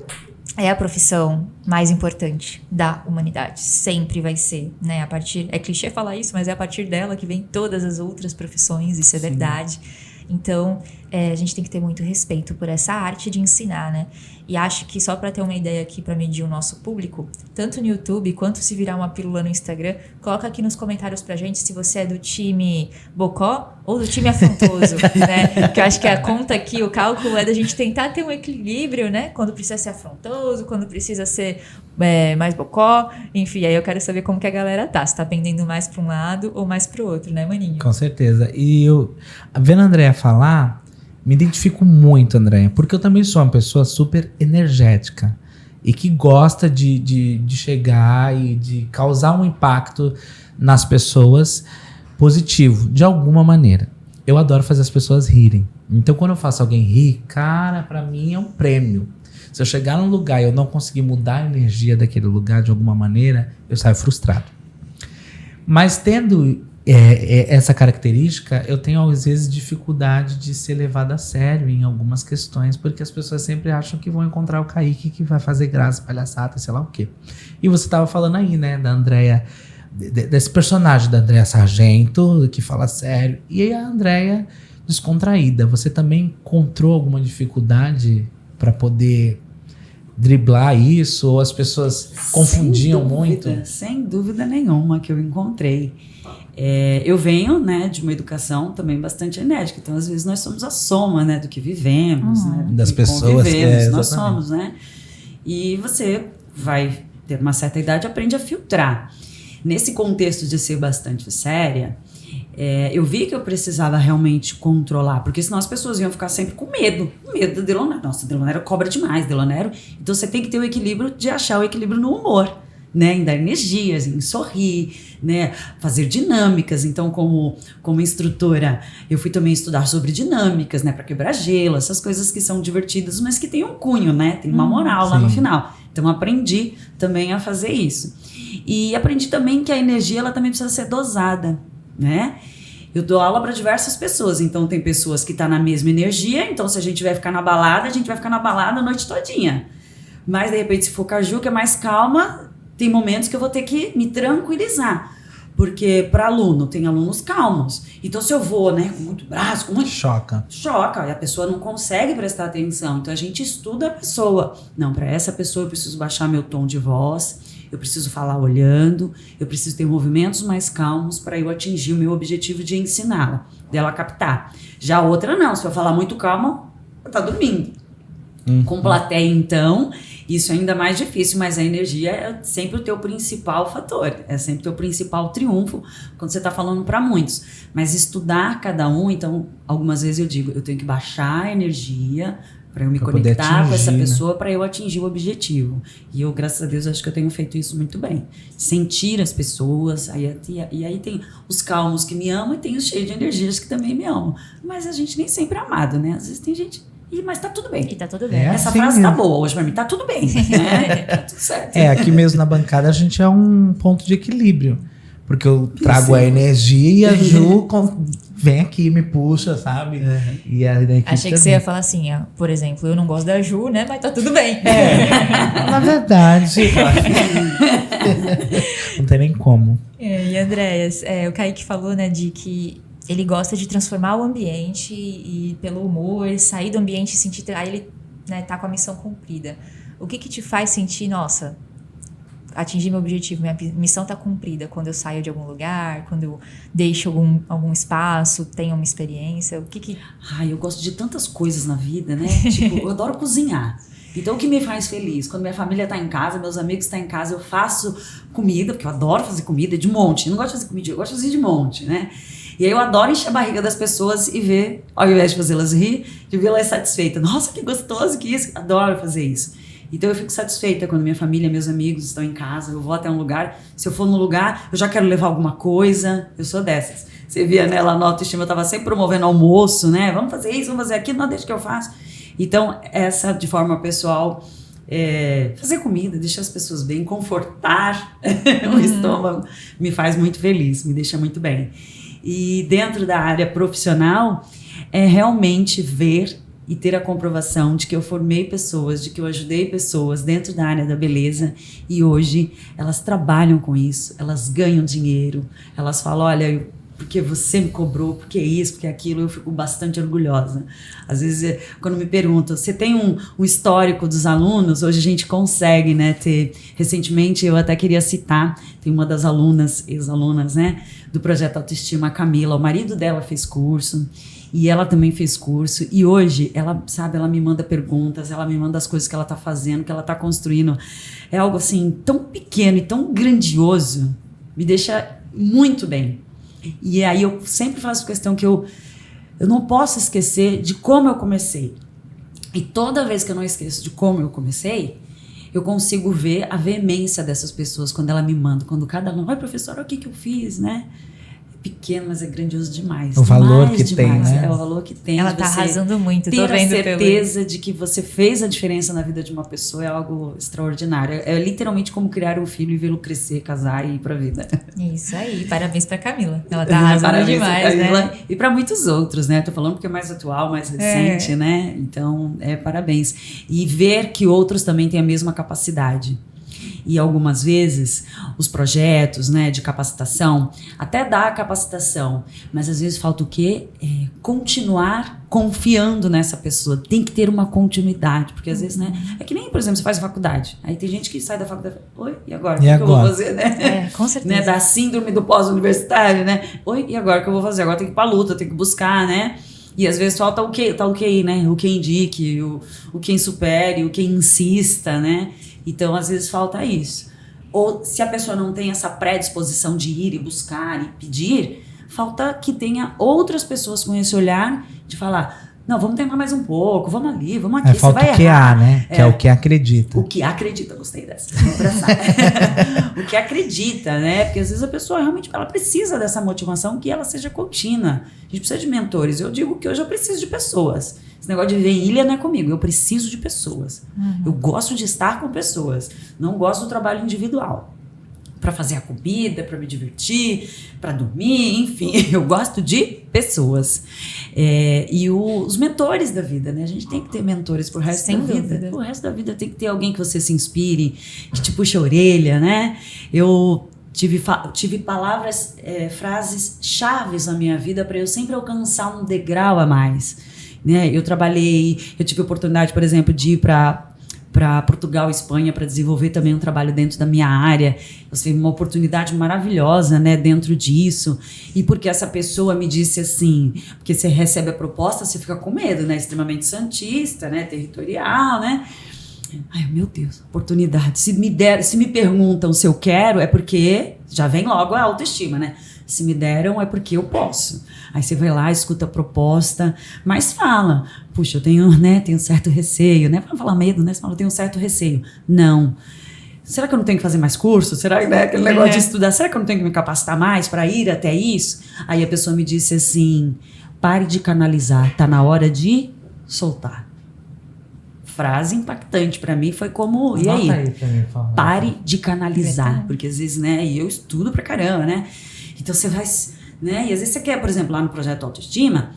é a profissão mais importante da humanidade. Sempre vai ser, né? É clichê falar isso, mas é a partir dela que vem todas as outras profissões, isso é verdade. Então, a gente tem que ter muito respeito por essa arte de ensinar, né? E acho que só para ter uma ideia aqui, para medir o nosso público, tanto no YouTube quanto se virar uma pílula no Instagram, coloca aqui nos comentários pra gente se você é do time bocó ou do time afrontoso, né? Porque eu acho que a conta aqui, o cálculo é da gente tentar ter um equilíbrio, né? Quando precisa ser afrontoso, quando precisa ser mais bocó, enfim, aí eu quero saber como que a galera tá, se tá pendendo mais pra um lado ou mais pro outro, né, maninho?
Com certeza. E vendo a Andréa falar, Me identifico muito, Andréia, porque eu também sou uma pessoa super energética e que gosta de chegar e de causar um impacto nas pessoas positivo, de alguma maneira. Eu adoro fazer as pessoas rirem. Então, quando eu faço alguém rir, cara, pra mim é um prêmio. Se eu chegar num lugar e eu não conseguir mudar a energia daquele lugar de alguma maneira, eu saio frustrado. Mas tendo essa característica, eu tenho às vezes dificuldade de ser levado a sério em algumas questões, porque as pessoas sempre acham que vão encontrar o Kaique que vai fazer graça, palhaçada, sei lá o quê. E você tava falando aí, né, da Andréia, desse personagem da Andréia Sargento, que fala sério, e a Andréia descontraída. Você também encontrou alguma dificuldade para poder driblar isso, ou as pessoas confundiam muito?
Sem dúvida nenhuma que eu encontrei. Eu venho, né, de uma educação também bastante enérgica, então às vezes nós somos a soma, né, do que vivemos, né, do
das
que
pessoas,
convivemos, nós somos, né, e você vai ter uma certa idade e aprende a filtrar. Nesse contexto de ser bastante séria, eu vi que eu precisava realmente controlar, porque senão as pessoas iam ficar sempre com medo do Delonero. Nossa, o Delonero cobra demais, Delonero. Então você tem que ter o equilíbrio de achar o equilíbrio no humor, né, em dar energias, em sorrir, né, fazer dinâmicas. Então, como instrutora, eu fui também estudar sobre dinâmicas, né, para quebrar gelo, essas coisas que são divertidas, mas que tem um cunho, né, tem uma moral lá no final. Então, aprendi também a fazer isso. E aprendi também que a energia, ela também precisa ser dosada, né? Eu dou aula para diversas pessoas, então tem pessoas que estão na mesma energia, então se a gente vai ficar na balada, a gente vai ficar na balada a noite todinha. Mas, de repente, se for Caju, que é mais calma, tem momentos que eu vou ter que me tranquilizar. Porque para aluno, tem alunos calmos. Então, se eu vou, né, com muito braço, com muito... Choca, e a pessoa não consegue prestar atenção. Então, a gente estuda a pessoa. Não, para essa pessoa eu preciso baixar meu tom de voz, eu preciso falar olhando, eu preciso ter movimentos mais calmos para eu atingir o meu objetivo de ensiná-la, dela captar. Já a outra não, se eu falar muito calma, ela tá dormindo. Com plateia, então, isso é ainda mais difícil, mas a energia é sempre o teu principal fator, é sempre o teu principal triunfo quando você está falando para muitos. Mas estudar cada um, então, algumas vezes eu digo, eu tenho que baixar a energia para eu me conectar com essa pessoa, para eu atingir o objetivo. E eu, graças a Deus, acho que eu tenho feito isso muito bem. Sentir as pessoas, e aí tem os calmos que me amam e tem os cheios de energias que também me amam. Mas a gente nem sempre é amado, né? Às vezes tem gente... Mas tá tudo bem.
E tá tudo bem.
Essa
assim
frase
mesmo.
tá boa hoje pra mim, tá tudo bem. Tá tudo certo.
Aqui mesmo na bancada a gente é um ponto de equilíbrio. Porque eu trago a energia e a Ju vem aqui, me puxa, sabe? E a equipe
Achei que você ia falar assim, ó, por exemplo, eu não gosto da Ju, né? Mas tá tudo bem.
Na verdade. Não tem nem como.
E Andréas, o Kaique falou, né, de que ele gosta de transformar o ambiente e pelo humor, sair do ambiente e sentir... Aí ele, né, tá com a missão cumprida. O que te faz sentir, nossa, atingir meu objetivo, minha missão tá cumprida? Quando eu saio de algum lugar, quando eu deixo algum espaço, tenho uma experiência, o que...
Eu gosto de tantas coisas na vida, né? Tipo, eu adoro cozinhar. Então, o que me faz feliz? Quando minha família tá em casa, meus amigos estão em casa, eu faço comida, porque eu adoro fazer comida de monte. Eu não gosto de fazer comida, eu gosto de fazer de monte, né? E aí eu adoro encher a barriga das pessoas e ver, ao invés de fazê-las rir, de vê-las satisfeitas. Nossa, que gostoso que isso. Adoro fazer isso. Então eu fico satisfeita quando minha família, meus amigos estão em casa, eu vou até um lugar. Se eu for num lugar, eu já quero levar alguma coisa. Eu sou dessas. Você via, né, lá no Autoestima, eu estava sempre promovendo almoço, né? Vamos fazer isso, vamos fazer aquilo, não deixa que eu faço. Então, essa, de forma pessoal, fazer comida, deixar as pessoas bem, confortar o estômago, me faz muito feliz, me deixa muito bem. E dentro da área profissional, é realmente ver e ter a comprovação de que eu formei pessoas, de que eu ajudei pessoas dentro da área da beleza e hoje elas trabalham com isso, elas ganham dinheiro, elas falam, olha, porque você me cobrou, porque isso, porque aquilo, eu fico bastante orgulhosa. Às vezes, quando me perguntam, você tem um histórico dos alunos? Hoje a gente consegue, né, ter... Recentemente, eu até queria citar, tem uma das alunas, ex-alunas, né, do Projeto Autoestima, a Camila, o marido dela fez curso, e ela também fez curso, e hoje, ela, sabe, ela me manda perguntas, ela me manda as coisas que ela tá fazendo, que ela tá construindo. É algo, assim, tão pequeno e tão grandioso, me deixa muito bem. E aí eu sempre faço questão que eu eu não posso esquecer de como eu comecei. E toda vez que eu não esqueço de como eu comecei, eu consigo ver a veemência dessas pessoas quando ela me manda, quando cada um, professora, olha o que eu fiz, né? Pequeno, mas é grandioso demais.
O valor que
demais,
tem, né?
É o valor que tem.
Ela tá arrasando muito, tô
ter
vendo
a certeza de que você fez a diferença na vida de uma pessoa é algo extraordinário. É literalmente como criar um filho e vê-lo crescer, casar e ir pra vida.
Isso aí, parabéns pra Camila. Ela tá arrasando demais, né?
E pra muitos outros, né? Tô falando porque é mais atual, mais recente, né? Então, parabéns. E ver que outros também têm a mesma capacidade. E algumas vezes os projetos, né, de capacitação, até dá a capacitação, mas às vezes falta o quê? Continuar confiando nessa pessoa. Tem que ter uma continuidade, porque às vezes, né, é que nem, por exemplo, você faz faculdade, aí tem gente que sai da faculdade e fala, oi, e agora? O que eu vou fazer, né?
Com certeza.
Né, da síndrome do pós-universitário, né? Oi, e agora o que eu vou fazer? Agora tem que ir pra luta, tem que buscar, né? E às vezes falta o QI, né? O que indique, o quem supere, o quem insista, né? Então, às vezes, falta isso. Ou se a pessoa não tem essa predisposição de ir e buscar e pedir, falta que tenha outras pessoas com esse olhar de falar, não, vamos tentar mais um pouco, vamos ali, vamos aqui,
falta
você vai
o QA,
errar.
né? Que é o que acredita.
O que acredita, gostei dessa. Vamos abraçar. O que acredita, né? Porque às vezes a pessoa realmente ela precisa dessa motivação que ela seja contínua. A gente precisa de mentores. Eu digo que hoje eu preciso de pessoas. Esse negócio de viver em ilha não é comigo. Eu preciso de pessoas. Eu gosto de estar com pessoas. Não gosto do trabalho individual. Para fazer a comida, para me divertir, para dormir, enfim. Eu gosto de pessoas. E os mentores da vida, né? A gente tem que ter mentores pro resto da vida. O resto da vida tem que ter alguém que você se inspire, que te puxe a orelha, né? Eu tive palavras, frases chaves na minha vida para eu sempre alcançar um degrau a mais. Né? Eu tive a oportunidade, por exemplo, de ir para Portugal e Espanha para desenvolver também um trabalho dentro da minha área. Eu tive uma oportunidade maravilhosa, né, dentro disso. E porque essa pessoa me disse assim, porque você recebe a proposta, você fica com medo, né, extremamente santista, né, territorial, né. Ai, meu Deus, oportunidade. Se me perguntam se eu quero, é porque já vem logo a autoestima, né? Se me deram, é porque eu posso. Aí você vai lá, escuta a proposta, mas fala, puxa, eu tenho certo receio, né? Para falar medo, né? Você fala, eu tenho um certo receio. Não. Será que eu não tenho que fazer mais curso? Será que, né, aquele negócio de estudar, será que eu não tenho que me capacitar mais para ir até isso? Aí a pessoa me disse assim, pare de canalizar, tá na hora de soltar. Frase impactante para mim, foi como, e aí? Pare de canalizar, porque às vezes, né, e eu estudo pra caramba, né? Então você vai, né? E às vezes você quer, por exemplo, lá no Projeto Autoestima,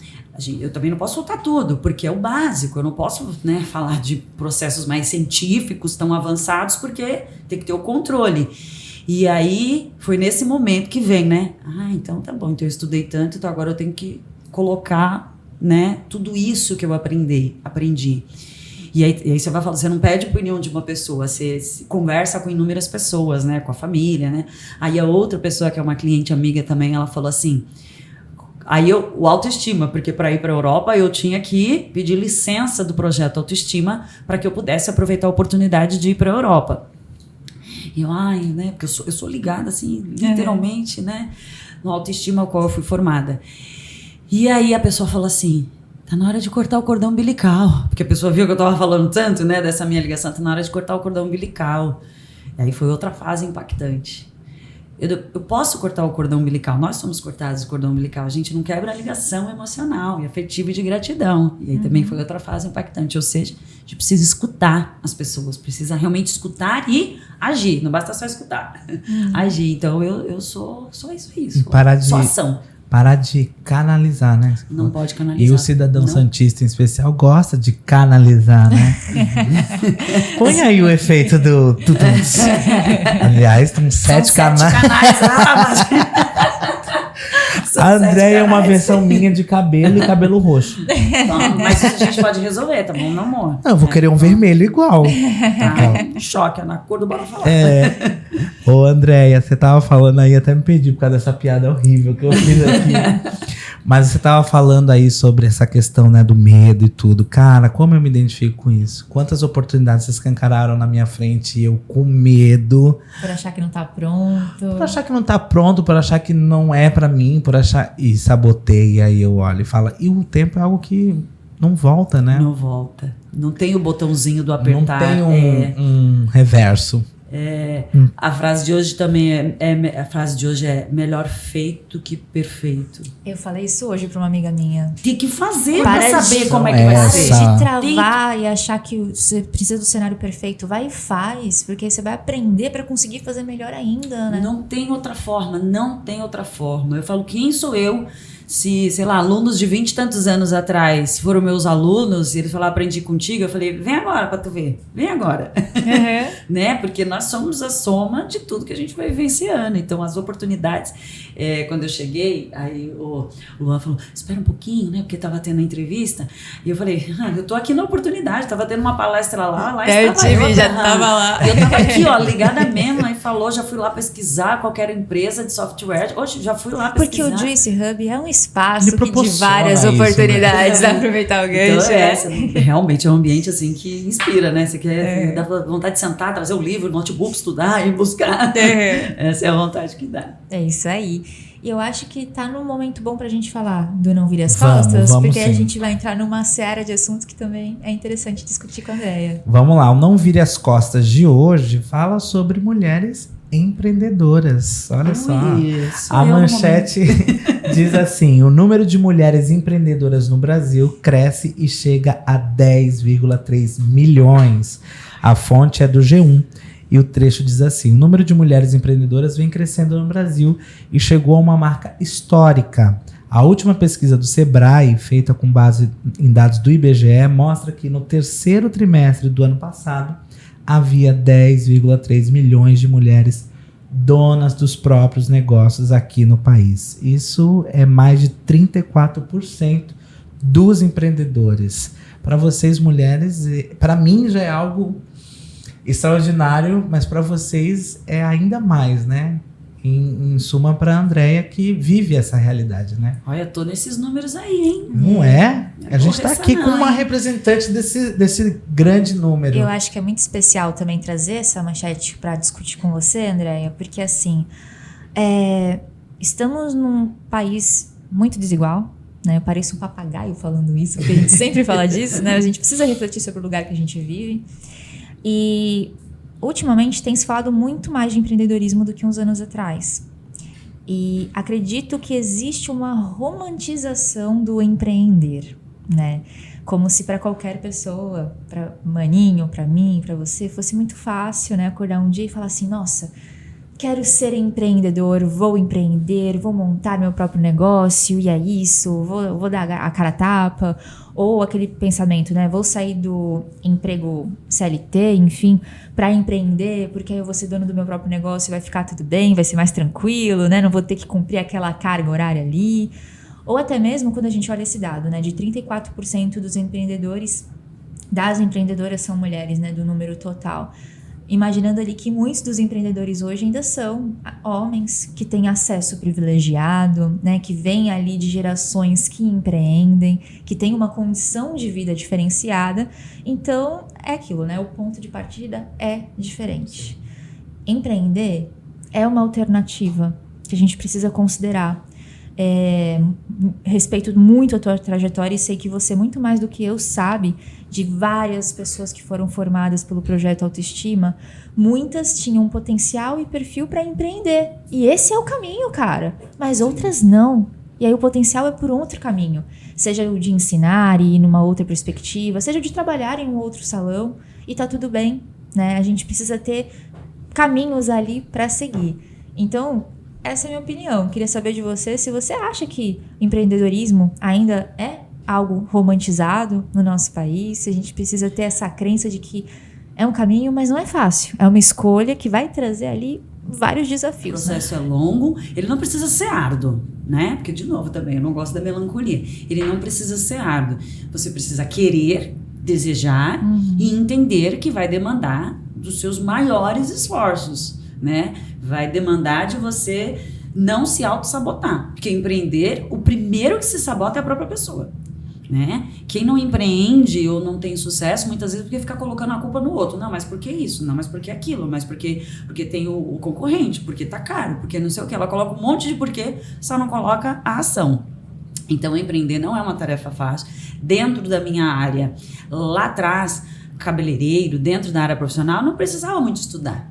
eu também não posso soltar tudo, porque é o básico. Eu não posso, né, falar de processos mais científicos tão avançados, porque tem que ter o controle. E aí foi nesse momento que vem, né? Então tá bom, então eu estudei tanto, então agora eu tenho que colocar, né, tudo isso que eu aprendi. E aí você vai falar, você não pede opinião de uma pessoa, você conversa com inúmeras pessoas, né, com a família, né? Aí a outra pessoa, que é uma cliente amiga também, ela falou assim, o autoestima, porque para ir para a Europa eu tinha que pedir licença do projeto Autoestima para que eu pudesse aproveitar a oportunidade de ir para a Europa. E eu, né, porque eu sou ligada, assim, literalmente, né, no autoestima ao qual eu fui formada. E aí a pessoa falou assim, tá na hora de cortar o cordão umbilical. Porque a pessoa viu que eu tava falando tanto, né, dessa minha ligação, tá na hora de cortar o cordão umbilical. E aí foi outra fase impactante. Eu posso cortar o cordão umbilical, nós somos cortados do cordão umbilical, a gente não quebra a ligação emocional e afetiva e de gratidão. E aí também foi outra fase impactante, ou seja, a gente precisa escutar as pessoas, precisa realmente escutar e agir, não basta só escutar, agir. Então eu sou isso, só ação.
Parar de canalizar, né?
Não pode canalizar.
E o cidadão santista em especial gosta de canalizar, né? Põe aí o efeito do tutuns. Aliás, tem 7 canais. 7 canais. A Andréia é uma versão minha de cabelo e cabelo roxo.
Não, mas isso a gente pode resolver, tá bom, meu amor?
Não, eu vou querer um vermelho igual.
Choque, é na cor do Bora Falar.
Ô, Andréia, você tava falando aí, até me perdi por causa dessa piada horrível que eu fiz aqui. Mas você tava falando aí sobre essa questão, né, do medo e tudo. Cara, como eu me identifico com isso? Quantas oportunidades se escancararam na minha frente e eu com medo.
Por achar que não tá pronto.
Por achar que não tá pronto, por achar que não é pra mim, por achar e saboteia, e eu olho e falo, e o tempo é algo que não volta, né?
Não volta. Não tem o botãozinho do apertar.
Não tem um reverso.
A frase de hoje também a frase de hoje é melhor feito que perfeito.
Eu falei isso hoje pra uma amiga minha.
Tem que fazer
Para
pra
de-
saber como é que vai
Essa.
ser.
De travar e achar que você precisa do cenário perfeito. Vai e faz, porque aí você vai aprender pra conseguir fazer melhor ainda, né?
Não tem outra forma, não tem outra forma. Eu falo, quem sou eu se, sei lá, alunos de 20 e tantos anos atrás foram meus alunos e eles falaram, aprendi contigo, eu falei, vem agora pra tu ver, vem agora. Né? Porque nós somos a soma de tudo que a gente vai vivenciando. Então, as oportunidades, quando eu cheguei, aí o Luan falou, espera um pouquinho, né? Porque tava tendo a entrevista. E eu falei, eu tô aqui na oportunidade, tava tendo uma palestra lá estava eu.
já tava lá.
Eu tava aqui, ó, ligada mesmo, aí falou, já fui lá pesquisar qualquer empresa de software. Hoje já fui lá
Porque
pesquisar.
o Juice Hub é um espaço
Ele
que de
proporciona
várias
isso, né?
oportunidades. Dá pra aproveitar o gancho.
Então, realmente é um ambiente assim que inspira, né? Você quer, dá vontade de sentar, trazer o livro, o notebook, estudar e buscar. Essa é a vontade que dá.
É isso aí. E eu acho que tá num momento bom pra gente falar do Não Vire as
Vamos
Costas, porque a
sim.
gente vai entrar numa seara de assuntos que também é interessante discutir com a Andrea.
Vamos lá, o Não Vire as Costas de hoje fala sobre mulheres empreendedoras. Olha só. A manchete diz assim: o número de mulheres empreendedoras no Brasil cresce e chega a 10,3 milhões. A fonte é do G1. E o trecho diz assim: o número de mulheres empreendedoras vem crescendo no Brasil e chegou a uma marca histórica. A última pesquisa do Sebrae, feita com base em dados do IBGE, mostra que no terceiro trimestre do ano passado havia 10,3 milhões de mulheres donas dos próprios negócios aqui no país. Isso é mais de 34% dos empreendedores. Para vocês, mulheres, para mim já é algo extraordinário, mas para vocês é ainda mais, né? Em suma, para a Andrea, que vive essa realidade, né?
Olha, tô nesses números aí, hein?
Não é? A gente está
correção
aqui com
não,
uma
hein?
representante desse grande número.
Eu acho que é muito especial também trazer essa manchete para discutir com você, Andrea, porque assim, estamos num país muito desigual, né? Eu pareço um papagaio falando isso, porque a gente sempre fala disso, né? A gente precisa refletir sobre o lugar que a gente vive. E ultimamente tem se falado muito mais de empreendedorismo do que uns anos atrás. E acredito que existe uma romantização do empreender, né? Como se para qualquer pessoa, para maninho, para mim, para você, fosse muito fácil, né? Acordar um dia e falar assim, nossa, quero ser empreendedor, vou empreender, vou montar meu próprio negócio, e é isso, vou dar a cara a tapa. Ou aquele pensamento, né? Vou sair do emprego CLT, enfim, para empreender, porque aí eu vou ser dono do meu próprio negócio e vai ficar tudo bem, vai ser mais tranquilo, né? Não vou ter que cumprir aquela carga horária ali. Ou até mesmo quando a gente olha esse dado, né? De 34% dos empreendedores, das empreendedoras são mulheres, né? Do número total. Imaginando ali que muitos dos empreendedores hoje ainda são homens que têm acesso privilegiado, né, que vêm ali de gerações que empreendem, que têm uma condição de vida diferenciada. Então, é aquilo, né? O ponto de partida é diferente. Empreender é uma alternativa que a gente precisa considerar. Respeito muito a tua trajetória e sei que você, muito mais do que eu, sabe de várias pessoas que foram formadas pelo Projeto Autoestima. Muitas tinham potencial e perfil para empreender, e esse é o caminho, cara, mas outras não. E aí o potencial é por outro caminho, seja o de ensinar e ir numa outra perspectiva, seja o de trabalhar em um outro salão, e tá tudo bem, né? A gente precisa ter caminhos ali para seguir. Então, essa é a minha opinião. Queria saber de você se você acha que empreendedorismo ainda é algo romantizado no nosso país, se a gente precisa ter essa crença de que é um caminho, mas não é fácil. É uma escolha que vai trazer ali vários
O
desafios.
processo é longo, ele não precisa ser árduo, né? Porque, de novo, também, eu não gosto da melancolia. Ele não precisa ser árduo. Você precisa querer, desejar e entender que vai demandar dos seus maiores esforços, né? Vai demandar de você não se auto-sabotar. Porque empreender, o primeiro que se sabota é a própria pessoa. né? Quem não empreende ou não tem sucesso, muitas vezes porque fica colocando a culpa no outro. Não, mas por que isso? Não, mas por que aquilo? Mas porque tem o concorrente, porque tá caro, porque não sei o que. Ela coloca um monte de porquê, só não coloca a ação. Então, empreender não é uma tarefa fácil. Dentro da minha área, lá atrás, cabeleireiro, dentro da área profissional, não precisava muito estudar,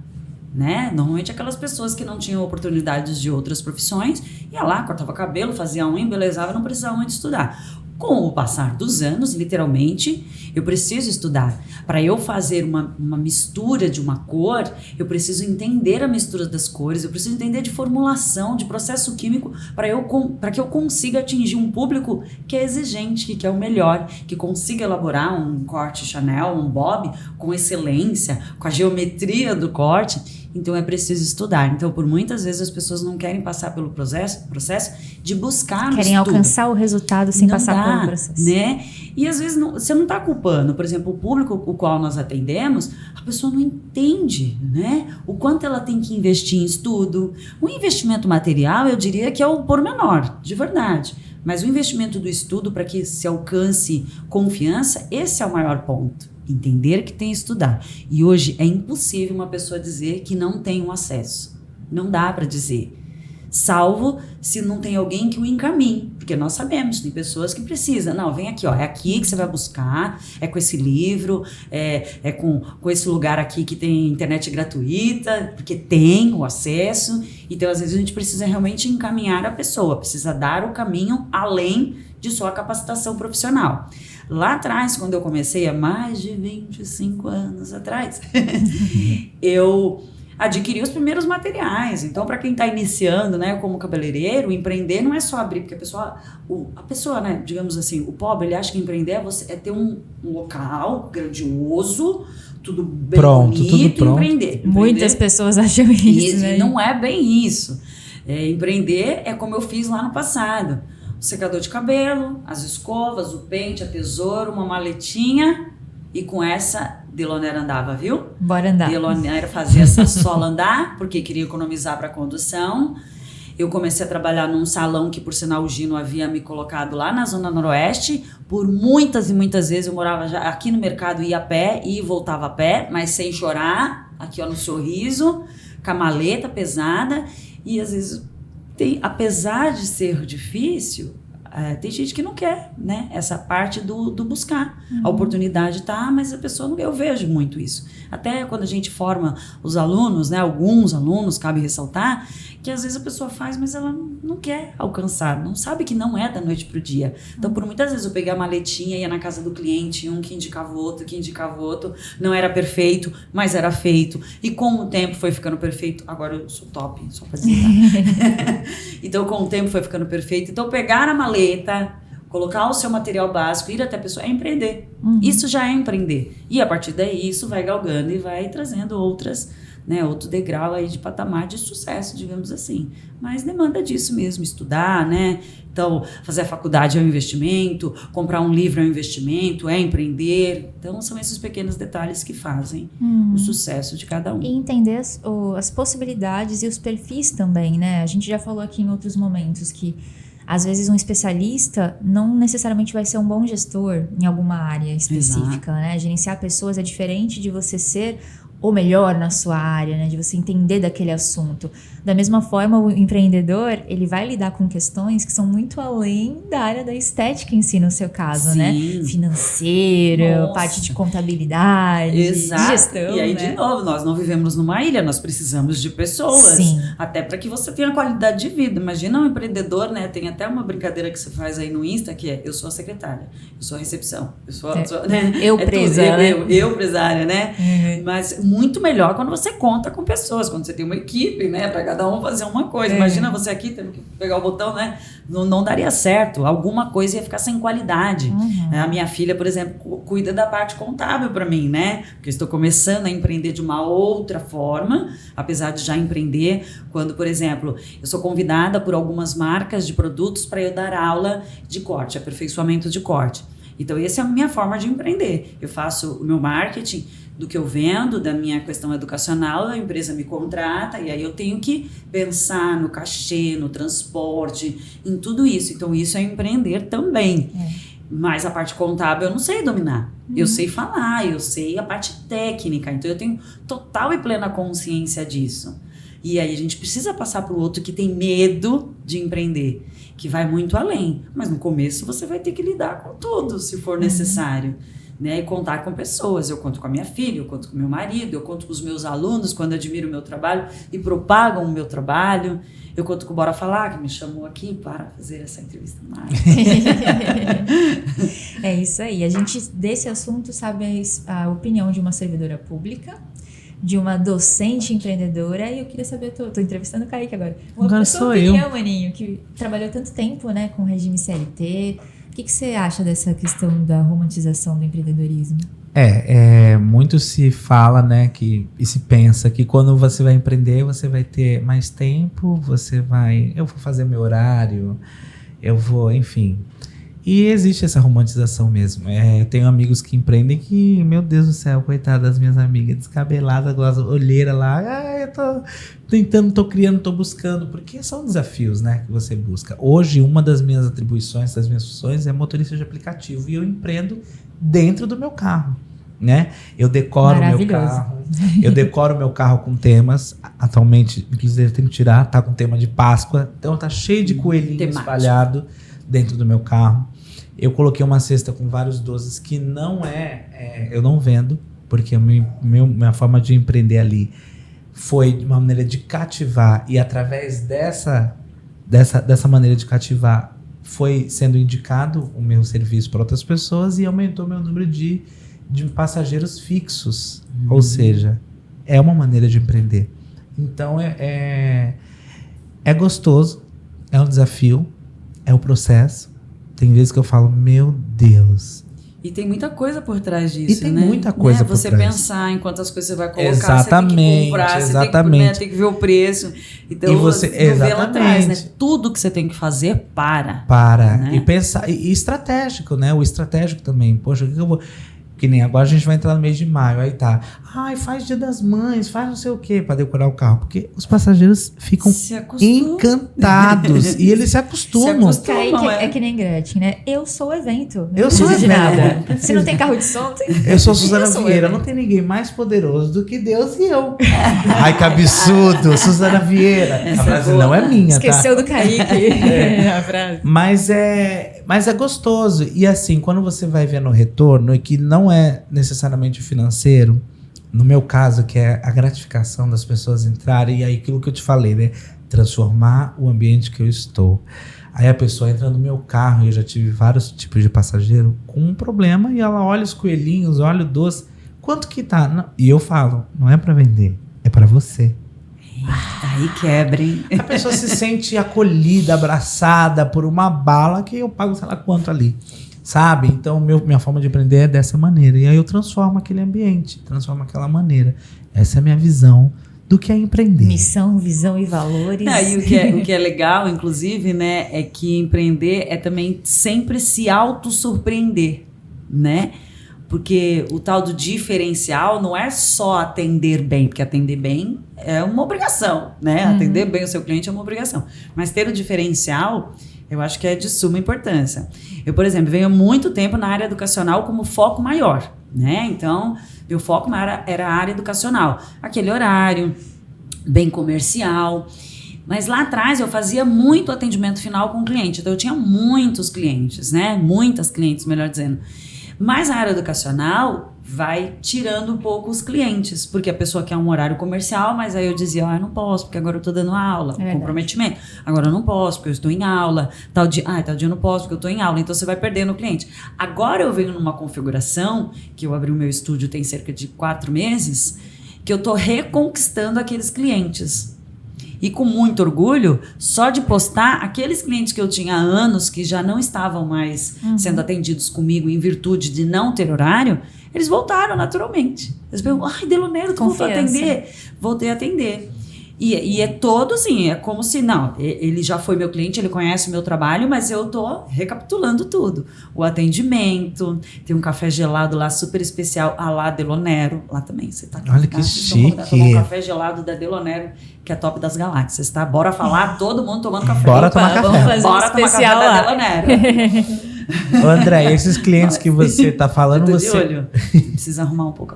né? Normalmente aquelas pessoas que não tinham oportunidades de outras profissões, ia lá, cortava cabelo, fazia unha, embelezava, não precisava muito estudar. Com o passar dos anos, literalmente, eu preciso estudar. Para eu fazer uma mistura de uma cor, eu preciso entender a mistura das cores, eu preciso entender de formulação, de processo químico, para que eu consiga atingir um público que é exigente, que quer o melhor, que consiga elaborar um corte Chanel, um bob, com excelência, com a geometria do corte. Então é preciso estudar. Então, por muitas vezes as pessoas não querem passar pelo processo de buscar no
querem
estudo.
Alcançar o resultado sem
não
passar
dá,
pelo processo,
né? E às vezes você não está culpando. Por exemplo, o público o qual nós atendemos, a pessoa não entende, né? O quanto ela tem que investir em estudo. O investimento material, eu diria que é o pormenor, de verdade. Mas o investimento do estudo para que se alcance confiança, esse é o maior ponto. Entender que tem que estudar. E hoje é impossível uma pessoa dizer que não tem um acesso. Não dá para dizer. Salvo se não tem alguém que o encaminhe. Porque nós sabemos, tem pessoas que precisam. Não, vem aqui, ó, é aqui que você vai buscar, é com esse livro, é com esse lugar aqui que tem internet gratuita, porque tem o acesso. Então, às vezes, a gente precisa realmente encaminhar a pessoa, precisa dar o caminho além de sua capacitação profissional. Lá atrás, quando eu comecei, há mais de 25 anos atrás, eu adquiri os primeiros materiais. Então, para quem está iniciando, né, como cabeleireiro, empreender não é só abrir, porque a pessoa, né, digamos assim, o pobre, ele acha que empreender é ter um local grandioso, tudo bem
pronto,
bonito,
tudo pronto.
Empreender.
Muitas pessoas acham isso, né?
Não é bem isso. Empreender é como eu fiz lá no passado. O secador de cabelo, as escovas, o pente, a tesoura, uma maletinha, e com essa Deloner andava, viu?
Bora andar.
Deloner fazia essa sola andar, porque queria economizar para condução. Eu comecei a trabalhar num salão que, por sinal, o Gino havia me colocado lá na Zona Noroeste. Por muitas e muitas vezes eu morava já aqui no mercado, ia a pé e voltava a pé, mas sem chorar, aqui ó, no sorriso, com a maleta pesada. E às vezes, apesar de ser difícil, tem gente que não quer, né? Essa parte do buscar. A oportunidade tá, mas a pessoa não... Eu vejo muito isso. Até quando a gente forma os alunos, né? Alguns alunos, cabe ressaltar, que às vezes a pessoa faz, mas ela não quer alcançar, não sabe que não é da noite pro dia. Então, por muitas vezes eu peguei a maletinha, ia na casa do cliente, um que indicava o outro, não era perfeito, mas era feito. E com o tempo foi ficando perfeito. Agora eu sou top, só pra dizer. Então, com o tempo foi ficando perfeito. Então, pegar a maleta, colocar o seu material básico, ir até a pessoa, é empreender. Isso já é empreender. E a partir daí, isso vai galgando e vai trazendo outras... né, outro degrau aí de patamar de sucesso, digamos assim. Mas demanda disso mesmo, estudar, né? Então, fazer a faculdade é um investimento, comprar um livro é um investimento, é empreender. Então, são esses pequenos detalhes que fazem o sucesso de cada um.
E entender as possibilidades e os perfis também, né? A gente já falou aqui em outros momentos que às vezes um especialista não necessariamente vai ser um bom gestor em alguma área específica, né? Gerenciar pessoas é diferente de você ser o melhor na sua área, né? De você entender daquele assunto. Da mesma forma, o empreendedor, ele vai lidar com questões que são muito além da área da estética em si, no seu caso,
Sim.
né? Financeiro,
Nossa.
parte de contabilidade,
Exato.
gestão,
E aí,
né?
de novo, nós não vivemos numa ilha, nós precisamos de pessoas.
Sim.
Até para que você tenha qualidade de vida. Imagina um empreendedor, né? Tem até uma brincadeira que você faz aí no Insta, que é: eu sou a secretária, eu sou a recepção, eu sou né?
Eu presa, né?
Eu empresária, né? Mas muito melhor quando você conta com pessoas, quando você tem uma equipe, né? Para cada um fazer uma coisa. Imagina você aqui tendo que pegar o botão, né? Não daria certo. Alguma coisa ia ficar sem qualidade. A minha filha, por exemplo, cuida da parte contábil para mim, né? Porque eu estou começando a empreender de uma outra forma, apesar de já empreender. Quando, por exemplo, eu sou convidada por algumas marcas de produtos para eu dar aula de corte, aperfeiçoamento de corte. Então, essa é a minha forma de empreender. Eu faço o meu marketing do que eu vendo, da minha questão educacional, a empresa me contrata e aí eu tenho que pensar no cachê, no transporte, em tudo isso. Então, isso é empreender também. Mas a parte contábil eu não sei dominar. Eu sei falar, eu sei a parte técnica. Então eu tenho total e plena consciência disso. E aí a gente precisa passar para o outro que tem medo de empreender, que vai muito além. Mas no começo você vai ter que lidar com tudo, se for necessário. Né? E contar com pessoas. Eu conto com a minha filha, eu conto com o meu marido, eu conto com os meus alunos quando admiram o meu trabalho e propagam o meu trabalho. Eu conto com o Bora Falar, que me chamou aqui para fazer essa entrevista.
É isso aí. A gente, desse assunto, sabe a opinião de uma servidora pública, de uma docente empreendedora, e eu queria saber, tô entrevistando o Kaique agora.
Agora sou eu.
Maninho, que trabalhou tanto tempo, né, com regime CLT. O que você acha dessa questão da romantização do empreendedorismo?
Muito se fala, né, e se pensa que quando você vai empreender, você vai ter mais tempo, eu vou fazer meu horário, enfim. E existe essa romantização mesmo. Eu tenho amigos que empreendem que, meu Deus do céu, coitada das minhas amigas, descabeladas, com as olheiras lá, eu tô tentando, tô criando, tô buscando, porque são desafios, né, que você busca. Hoje, uma das minhas atribuições, das minhas funções é motorista de aplicativo, e eu empreendo dentro do meu carro, né? Eu decoro o meu carro, com temas. Atualmente, inclusive, eu tenho que tirar, tá com tema de Páscoa, então tá cheio de coelhinho espalhado dentro do meu carro. Eu coloquei uma cesta com vários doces que não eu não vendo, porque minha forma de empreender ali foi de uma maneira de cativar, e através dessa maneira de cativar foi sendo indicado o meu serviço para outras pessoas e aumentou meu número de passageiros fixos. Ou seja, é uma maneira de empreender. Então é gostoso, é um desafio, é o processo. Tem vezes que eu falo, meu Deus.
E tem muita coisa por trás disso,
e tem muita coisa por
você
trás.
Pensar em quantas coisas você vai colocar,
exatamente,
você tem que comprar, você tem que ver o preço. Então,
e você
vê lá atrás, né? Tudo que você tem que fazer, para.
Né? E pensar, e estratégico, né? O estratégico também. Poxa, o que eu vou... Que nem agora a gente vai entrar no mês de maio, aí tá. Faz Dia das Mães, faz não sei o quê para decorar o carro. Porque os passageiros ficam encantados e eles se acostumam.
Kaique é que nem Gretchen, né? Eu sou o evento.
Eu sou o evento.
Nada. Se não tem carro de som,
eu sou Suzana Vieira. Não tem ninguém mais poderoso do que Deus e eu. Ai, que absurdo. Suzana Vieira. A frase não é minha,
esqueceu do Kaique.
A frase. Mas é gostoso. E assim, quando você vai vendo o retorno, e que não é necessariamente financeiro, no meu caso, que é a gratificação das pessoas entrarem, e aí aquilo que eu te falei, né? Transformar o ambiente que eu estou. Aí a pessoa entra no meu carro, e eu já tive vários tipos de passageiro com um problema, e ela olha os coelhinhos, olha o doce, quanto que tá? Não. E eu falo, não é para vender, é para você.
Aí quebra, hein?
A pessoa se sente acolhida, abraçada por uma bala que eu pago sei lá quanto ali. Sabe? Então, minha forma de empreender é dessa maneira. E aí eu transformo aquele ambiente, transformo aquela maneira. Essa é a minha visão do que é empreender.
Missão, visão e valores.
E o que é legal, inclusive, né, é que empreender é também sempre se auto-surpreender, né? Porque o tal do diferencial não é só atender bem, porque atender bem é uma obrigação, né? Atender bem o seu cliente é uma obrigação. Mas ter o diferencial, eu acho que é de suma importância. Eu, por exemplo, venho há muito tempo na área educacional como foco maior, né? Então, meu foco era a área educacional. Aquele horário, bem comercial. Mas lá atrás eu fazia muito atendimento final com o cliente. Então, eu tinha muitos clientes, né? Muitas clientes, melhor dizendo. Mas a área educacional vai tirando um pouco os clientes, porque a pessoa quer um horário comercial, mas aí eu dizia, eu não posso, porque agora eu estou dando aula, comprometimento. Agora eu não posso, porque eu estou em aula. Tal dia eu não posso, porque eu estou em aula. Então você vai perdendo o cliente. Agora eu venho numa configuração, que eu abri o meu estúdio tem cerca de 4 meses, que eu estou reconquistando aqueles clientes. E com muito orgulho, só de postar, aqueles clientes que eu tinha há anos, que já não estavam mais sendo atendidos comigo em virtude de não ter horário, eles voltaram naturalmente. Eles perguntam, Delonero, tu voltou a atender? Voltei a atender. E é todo assim, é como se, não, ele já foi meu cliente, ele conhece o meu trabalho, mas eu tô recapitulando tudo. O atendimento, tem um café gelado lá super especial, a lá Delonero, lá também, você tá aqui.
Olha que chique.
Tomar um café gelado da Delonero, que é top das galáxias, tá? Bora falar, todo mundo tomando café.
Bora tomar café.
Vamos fazer
Bora
um especial
tomar café da Delonero.
Ô, André, esses clientes que você tá falando,
eu tô
você...
de olho. Precisa arrumar um pouco.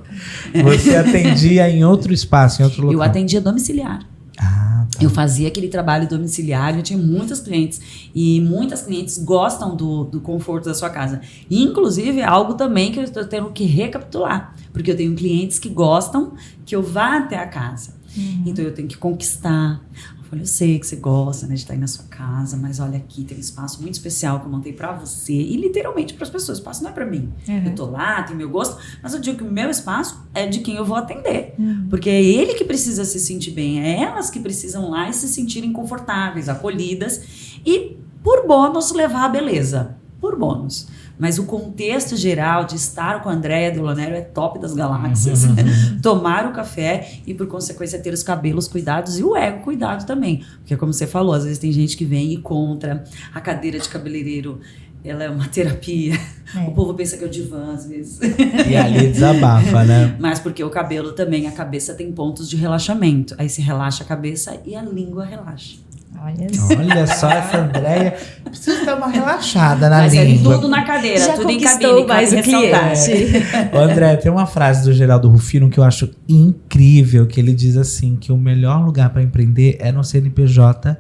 Você atendia em outro espaço, em outro local?
Eu atendia domiciliar.
Ah, tá.
Eu fazia aquele trabalho domiciliar, eu tinha muitas clientes. E muitas clientes gostam do conforto da sua casa. E, inclusive, é algo também que eu estou tendo que recapitular. Porque eu tenho clientes que gostam que eu vá até a casa. Então, eu tenho que conquistar. Eu falei, eu sei que você gosta, né, de estar aí na sua casa, mas olha aqui, tem um espaço muito especial que eu montei pra você e literalmente para as pessoas. O espaço não é pra mim. Eu tô lá, tem meu gosto, mas eu digo que o meu espaço é de quem eu vou atender. Porque é ele que precisa se sentir bem, é elas que precisam lá e se sentirem confortáveis, acolhidas e, por bônus, levar a beleza. Por bônus. Mas o contexto geral de estar com a Andréia Delonero é top das galáxias. Tomar o café e, por consequência, ter os cabelos cuidados e o ego cuidado também. Porque, como você falou, às vezes tem gente que vem e contra a cadeira de cabeleireiro. Ela é uma terapia. O povo pensa que é o divã, às vezes.
E ali desabafa, né?
Mas porque o cabelo também, a cabeça tem pontos de relaxamento. Aí se relaxa a cabeça e a língua relaxa.
Olha só essa Andréia. Precisa dar uma relaxada na
Mas
língua.
é tudo na cadeira,
Já
tudo em
conquistou
cabine.
mais o cliente.
Ô, André, tem uma frase do Geraldo Rufino que eu acho incrível, que ele diz assim, que o melhor lugar para empreender é no CNPJ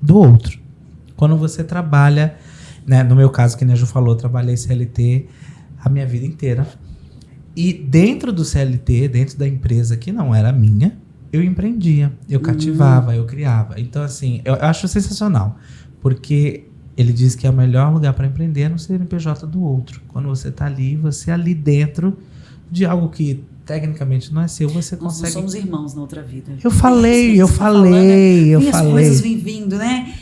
do outro. Quando você trabalha, né, no meu caso, que a Ju falou, eu trabalhei CLT a minha vida inteira. E dentro do CLT, dentro da empresa que não era minha, eu empreendia, eu cativava, eu criava. Então, assim, eu acho sensacional. Porque ele diz que é o melhor lugar para empreender é no CNPJ do outro. Quando você está ali, você ali dentro de algo que tecnicamente não é seu, você consegue...
Nós somos irmãos na outra vida.
Eu falei.
As coisas vêm vindo, né?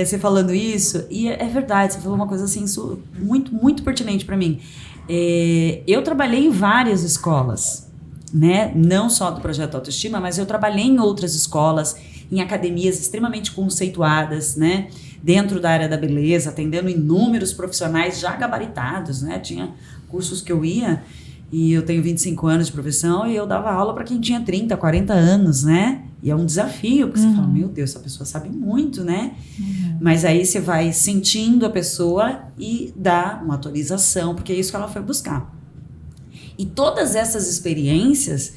Você falando isso, e é verdade, você falou uma coisa assim, muito, muito pertinente para mim. Eu trabalhei em várias escolas, né? Não só do Projeto Autoestima, mas eu trabalhei em outras escolas, em academias extremamente conceituadas, né? Dentro da área da beleza, atendendo inúmeros profissionais já gabaritados, né? Tinha cursos que eu ia, e eu tenho 25 anos de profissão, e eu dava aula para quem tinha 30, 40 anos, né? E é um desafio, porque você fala, meu Deus, essa pessoa sabe muito, né? Mas aí você vai sentindo a pessoa e dá uma atualização, porque é isso que ela foi buscar. E todas essas experiências,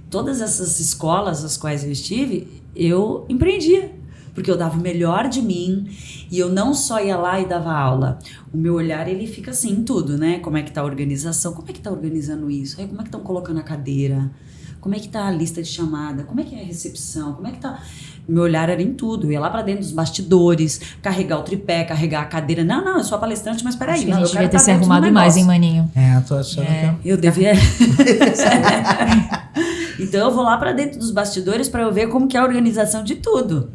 todas essas escolas às quais eu estive, eu empreendia. Porque eu dava o melhor de mim e eu não só ia lá e dava aula. O meu olhar, ele fica assim em tudo, né? Como é que tá a organização? Como é que tá organizando isso? Aí, como é que estão colocando a cadeira? Como é que tá a lista de chamada? Como é que é a recepção? Como é que tá... Meu olhar era em tudo. Eu ia lá pra dentro dos bastidores, carregar o tripé, carregar a cadeira. Não, eu sou a palestrante, mas peraí.
Acho que a gente devia ter
tá
se arrumado mais, hein, maninho?
Eu tô achando que...
Eu devia... Então eu vou lá pra dentro dos bastidores pra eu ver como que é a organização de tudo.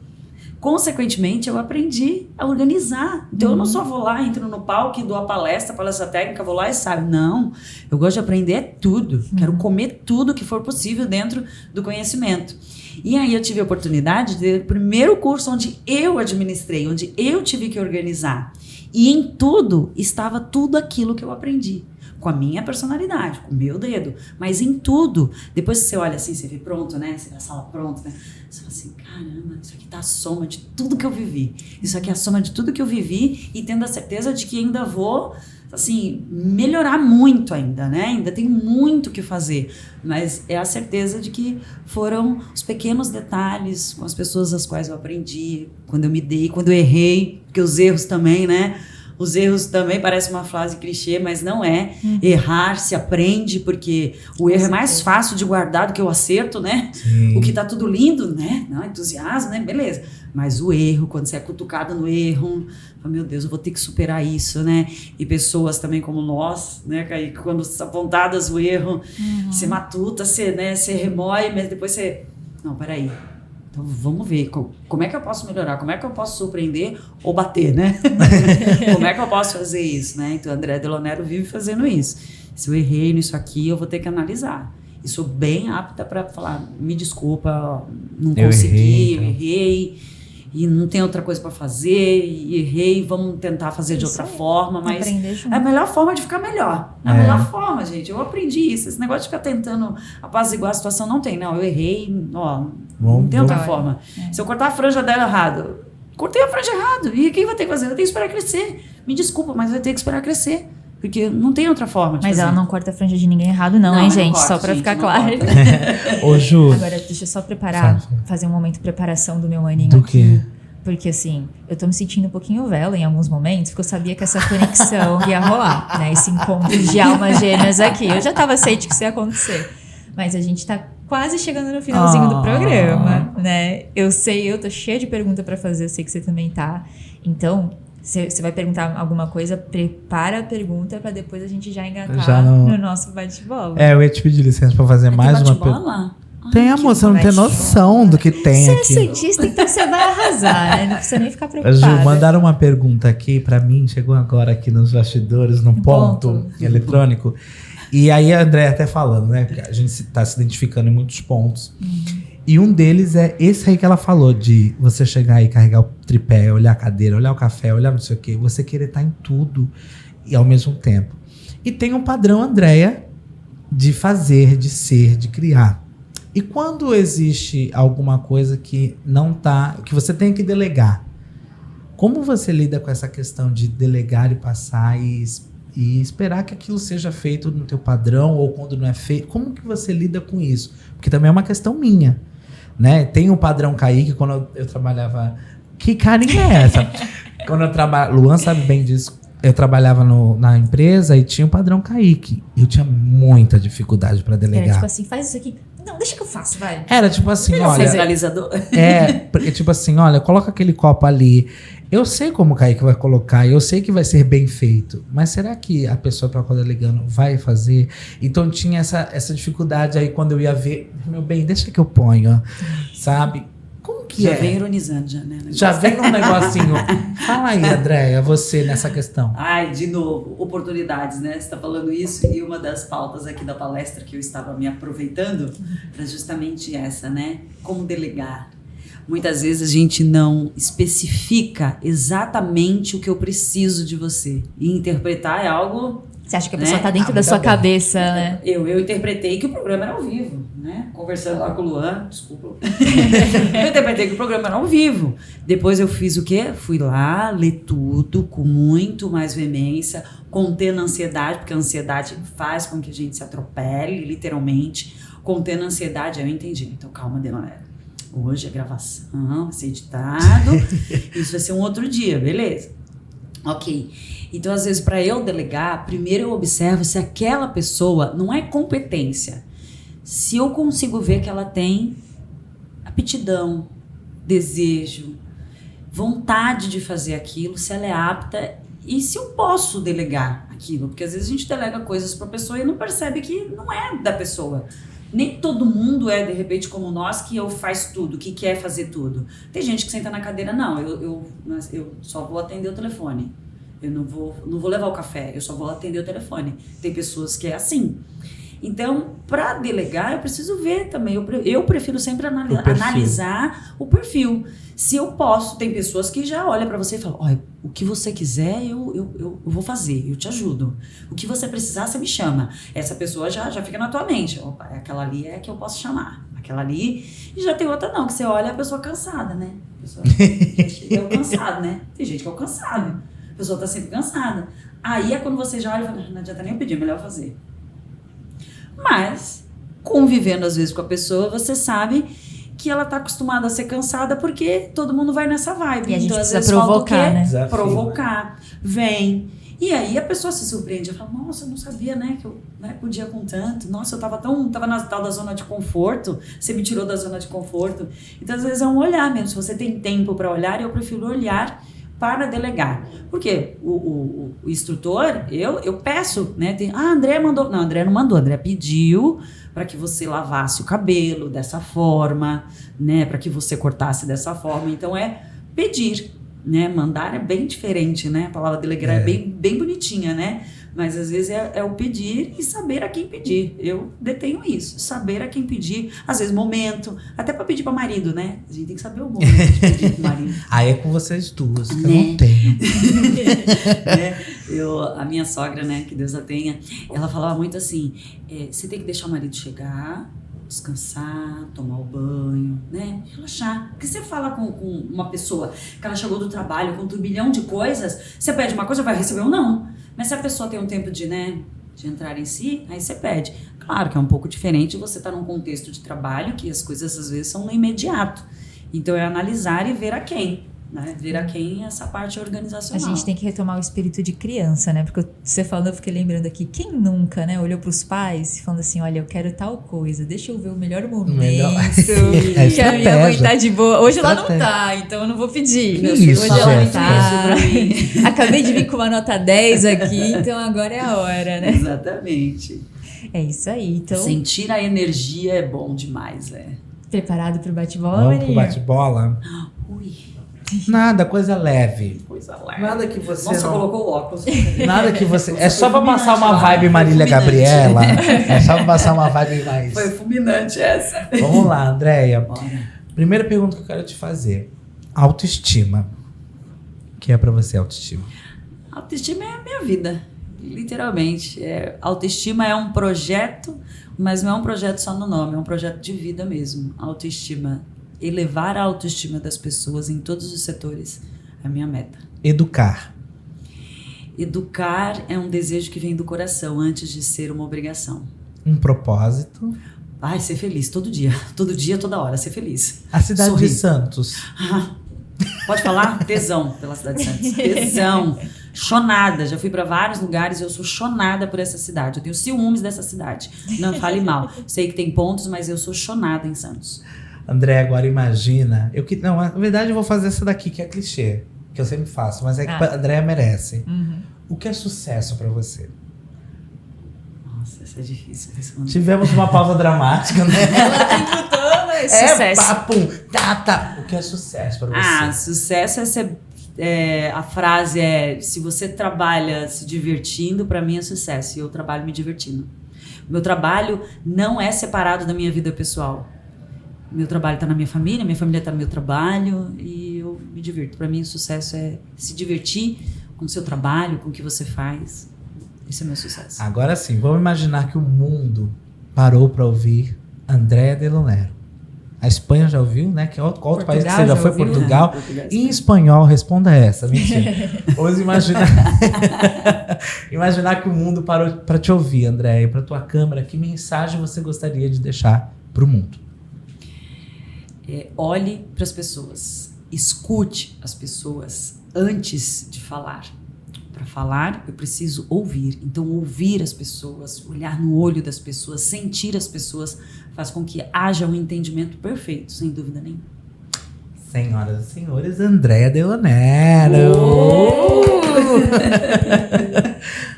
Consequentemente, eu aprendi a organizar. Então, eu não só vou lá, entro no palco e dou a palestra técnica, vou lá e saio. Não, eu gosto de aprender tudo. Quero comer tudo que for possível dentro do conhecimento. E aí, eu tive a oportunidade de ter o primeiro curso onde eu administrei, onde eu tive que organizar. E em tudo, estava tudo aquilo que eu aprendi. Com a minha personalidade, com o meu dedo, mas em tudo. Depois que você olha assim, você vê pronto, né? Você vê a sala pronta, né? Você fala assim, caramba, isso aqui tá a soma de tudo que eu vivi. Isso aqui é a soma de tudo que eu vivi e tendo a certeza de que ainda vou, assim, melhorar muito ainda, né? Ainda tem muito o que fazer. Mas é a certeza de que foram os pequenos detalhes com as pessoas às quais eu aprendi, quando eu me dei, quando eu errei, porque os erros também, né? Os erros também parece uma frase clichê, mas não é. Errar se aprende, porque o erro é mais fácil de guardar do que o acerto, né?
Sim.
O que tá tudo lindo, né? Não, entusiasmo, né? Beleza. Mas o erro, quando você é cutucado no erro, meu Deus, eu vou ter que superar isso, né? E pessoas também como nós, né, Kaique, quando apontadas o erro, você matuta, você, né, você remói, mas depois você... Não, peraí. Então, vamos ver como é que eu posso melhorar, como é que eu posso surpreender ou bater, né? Como é que eu posso fazer isso, né? Então, André Delonero vive fazendo isso. Se eu errei nisso aqui, eu vou ter que analisar. E sou bem apta para falar, me desculpa, não consegui, eu errei, e não tem outra coisa para fazer, e errei, vamos tentar fazer de outra forma, mas é a melhor forma de ficar melhor. É a melhor forma, gente. Eu aprendi isso. Esse negócio de ficar tentando apaziguar a situação não tem. Não, eu errei, ó, não tem outra forma. Se eu cortar a franja dela errado, cortei a franja errado. E quem vai ter que fazer? Eu tenho que esperar crescer. Me desculpa, mas vai ter que esperar crescer. Porque não tem outra forma de
Mas
fazer.
ela não corta a franja de ninguém errado não, hein, gente?
Corta,
só pra ficar
não
claro.
corta.
Ô, Ju.
Agora, deixa eu só preparar, fazer um momento de preparação do meu aninho
Do
aqui.
quê?
Porque, assim, eu tô me sentindo um pouquinho vela em alguns momentos, porque eu sabia que essa conexão ia rolar, né? Esse encontro de almas gêmeas aqui. Eu já tava ciente que isso ia acontecer. Mas a gente tá quase chegando no finalzinho do programa, né? Eu sei, eu tô cheia de pergunta pra fazer, eu sei que você também tá. Então, você vai perguntar alguma coisa, prepara a pergunta pra depois a gente já engatar no nosso bate-bola.
Eu ia te pedir licença pra fazer mais uma pergunta. Tem, amor, você não tem noção do que tem
aqui.
Você
é cientista, então você vai arrasar, né? Não precisa nem ficar preocupada.
Ju, mandaram uma pergunta aqui pra mim, chegou agora aqui nos bastidores, no ponto eletrônico. E aí a André até falando, né? Porque a gente tá se identificando em muitos pontos. E um deles é esse aí que ela falou, de você chegar aí, carregar o tripé, olhar a cadeira, olhar o café, olhar não sei o quê. Você querer estar em tudo e ao mesmo tempo. E tem um padrão, Andréia, de fazer, de ser, de criar. E quando existe alguma coisa que não tá, que você tem que delegar, como você lida com essa questão de delegar e passar e esperar que aquilo seja feito no teu padrão ou quando não é feito? Como que você lida com isso? Porque também é uma questão minha, né? Tem o padrão Kaique, quando eu trabalhava... Que carinha é essa? Quando eu trabalhava... Luan sabe bem disso. Eu trabalhava na empresa e tinha o padrão Kaique. Eu tinha muita dificuldade para delegar.
Era tipo assim, faz isso aqui. Não, deixa que eu faço, vai.
Era tipo assim, olha...
Centralizador.
Porque tipo assim, olha, coloca aquele copo ali. Eu sei como o Kaique vai colocar, eu sei que vai ser bem feito. Mas será que a pessoa para qual delegando vai fazer? Então tinha essa dificuldade aí quando eu ia ver. Meu bem, deixa que eu ponho, sabe? Como que
já vem ironizando, já, né?
Já vem um negocinho. Fala aí, Andréia, você nessa questão.
Ai, de novo, oportunidades, né? Você está falando isso e uma das pautas aqui da palestra que eu estava me aproveitando era justamente essa, né? Como delegar. Muitas vezes a gente não especifica exatamente o que eu preciso de você. E interpretar é algo...
Você acha que a pessoa está dentro da sua cabeça, né?
Eu interpretei que o programa era ao vivo, né? Conversando lá com o Luan, desculpa. Eu interpretei que o programa era ao vivo. Depois eu fiz o quê? Fui lá, ler tudo com muito mais veemência, contendo a ansiedade, porque a ansiedade faz com que a gente se atropele, literalmente. Contendo a ansiedade, eu entendi. Então, calma, Delonera. Hoje é gravação, vai ser editado. Isso vai ser um outro dia, beleza? Ok. Então, às vezes, para eu delegar, primeiro eu observo se aquela pessoa não é competência. Se eu consigo ver que ela tem aptidão, desejo, vontade de fazer aquilo, se ela é apta e se eu posso delegar aquilo. Porque às vezes a gente delega coisas para a pessoa e não percebe que não é da pessoa. Nem todo mundo é, de repente, como nós, que eu faz tudo, que quer fazer tudo. Tem gente que senta na cadeira, não, eu só vou atender o telefone. Eu não vou levar o café, eu só vou atender o telefone. Tem pessoas que é assim. Então, para delegar, eu preciso ver também. Eu prefiro sempre analisar o perfil. Se eu posso, tem pessoas que já olham para você e falam, olha, o que você quiser, eu vou fazer, eu te ajudo. O que você precisar, você me chama. Essa pessoa já fica na tua mente. Opa, aquela ali é que eu posso chamar. Aquela ali. E já tem outra não, que você olha a pessoa cansada, né? A pessoa é o cansado, né? Tem gente que é o cansado. A pessoa tá sempre cansada. Aí é quando você já olha e fala, não adianta nem eu pedir, é melhor fazer. Mas, convivendo às vezes com a pessoa, você sabe que ela tá acostumada a ser cansada porque todo mundo vai nessa vibe.
E a gente
então,
precisa
às vezes,
provocar, né?
Desafio,
provocar. Vem. E aí a pessoa se surpreende. Ela fala, nossa, eu não sabia, né, que eu podia com tanto. Nossa, eu tava na tal da zona de conforto. Você me tirou da zona de conforto. Então, às vezes, é um olhar mesmo. Se você tem tempo para olhar, eu prefiro olhar para delegar. Porque o instrutor, eu peço, né? André mandou. Não, André não mandou. André pediu para que você lavasse o cabelo dessa forma, né? Para que você cortasse dessa forma. Então, é pedir, né? Mandar é bem diferente, né? A palavra delegar é bem bonitinha, né? Mas às vezes é o pedir e saber a quem pedir. Eu detenho isso, saber a quem pedir. Às vezes momento, até para pedir para marido, né? A gente tem que saber o momento de pedir para marido.
Aí é com vocês duas, que
né?
eu não tenho.
A minha sogra, né, que Deus a tenha, ela falava muito assim, você tem que deixar o marido chegar, descansar, tomar o banho, né? Relaxar. Porque você fala com uma pessoa que ela chegou do trabalho com um turbilhão de coisas, você pede uma coisa, vai receber ou não. Mas se a pessoa tem um tempo de entrar em si, aí você pede. Claro que é um pouco diferente você estar num contexto de trabalho, que as coisas às vezes são no imediato. Então é analisar e ver a quem. Né? Ver a quem essa parte organizacional.
A gente tem que retomar o espírito de criança, né? Porque você falando, eu fiquei lembrando aqui, quem nunca, né? Olhou pros pais falando assim, olha, eu quero tal coisa, deixa eu ver o melhor momento. Que a minha mãe tá de boa. Hoje ela não tá, então eu não vou pedir.
Isso,
hoje ela não tá. Acabei de vir com uma nota 10 aqui, então agora é a hora, né?
Exatamente.
É isso aí. Então,
sentir a energia é bom demais,
Preparado pro bate-bola,
Vamos pro bate-bola?
Ui.
Nada, coisa leve.
Coisa leve.
Nada que você
Nossa,
não...
colocou o óculos.
Nada que você... É só pra passar uma vibe Marília Gabriela. É só pra passar uma vibe mais...
Foi fulminante essa.
Vamos lá, Andréia.
Bora.
Primeira pergunta que eu quero te fazer. Autoestima. O que é pra você autoestima?
Autoestima é a minha vida. Literalmente. Autoestima é um projeto, mas não é um projeto só no nome. É um projeto de vida mesmo. Autoestima. Elevar a autoestima das pessoas em todos os setores é a minha meta.
Educar.
Educar é um desejo que vem do coração antes de ser uma obrigação.
Um propósito.
Ai, ser feliz todo dia. Todo dia, toda hora, ser feliz.
A cidade
Sorrir.
de Santos.
Pode falar? Tesão pela cidade de Santos. Tesão. Chonada. Já fui para vários lugares e eu sou chonada por essa cidade. Eu tenho ciúmes dessa cidade. Não fale mal. Sei que tem pontos, mas eu sou chonada em Santos.
André, agora imagina... Não, na verdade eu vou fazer essa daqui que é clichê. Que eu sempre faço, mas é que a André merece.
Uhum.
O que é sucesso pra você?
Nossa, isso é difícil responder.
Tivemos uma pausa dramática, né?
Ela tem tudo, sucesso.
Papum, tá. O que é sucesso pra você?
Sucesso é ser... a frase se você trabalha se divertindo, pra mim é sucesso. E eu trabalho me divertindo. Meu trabalho não é separado da minha vida pessoal. Meu trabalho tá na minha família tá no meu trabalho e eu me divirto. Pra mim o sucesso é se divertir com o seu trabalho, com o que você faz. Esse é o meu sucesso.
Agora sim, vamos imaginar que o mundo parou pra ouvir Andréa Delonero. A Espanha já ouviu, né? Que outro país que você já foi? Portugal.
Portugal.
Em espanhol, responda essa. Mentira. Vamos imaginar que o mundo parou pra te ouvir, Andréa, pra tua câmera. Que mensagem você gostaria de deixar pro mundo?
Olhe para as pessoas, escute as pessoas antes de falar. Para falar, eu preciso ouvir. Então, ouvir as pessoas, olhar no olho das pessoas, sentir as pessoas, faz com que haja um entendimento perfeito, sem dúvida nenhuma.
Senhoras e senhores, Andréa Delonero!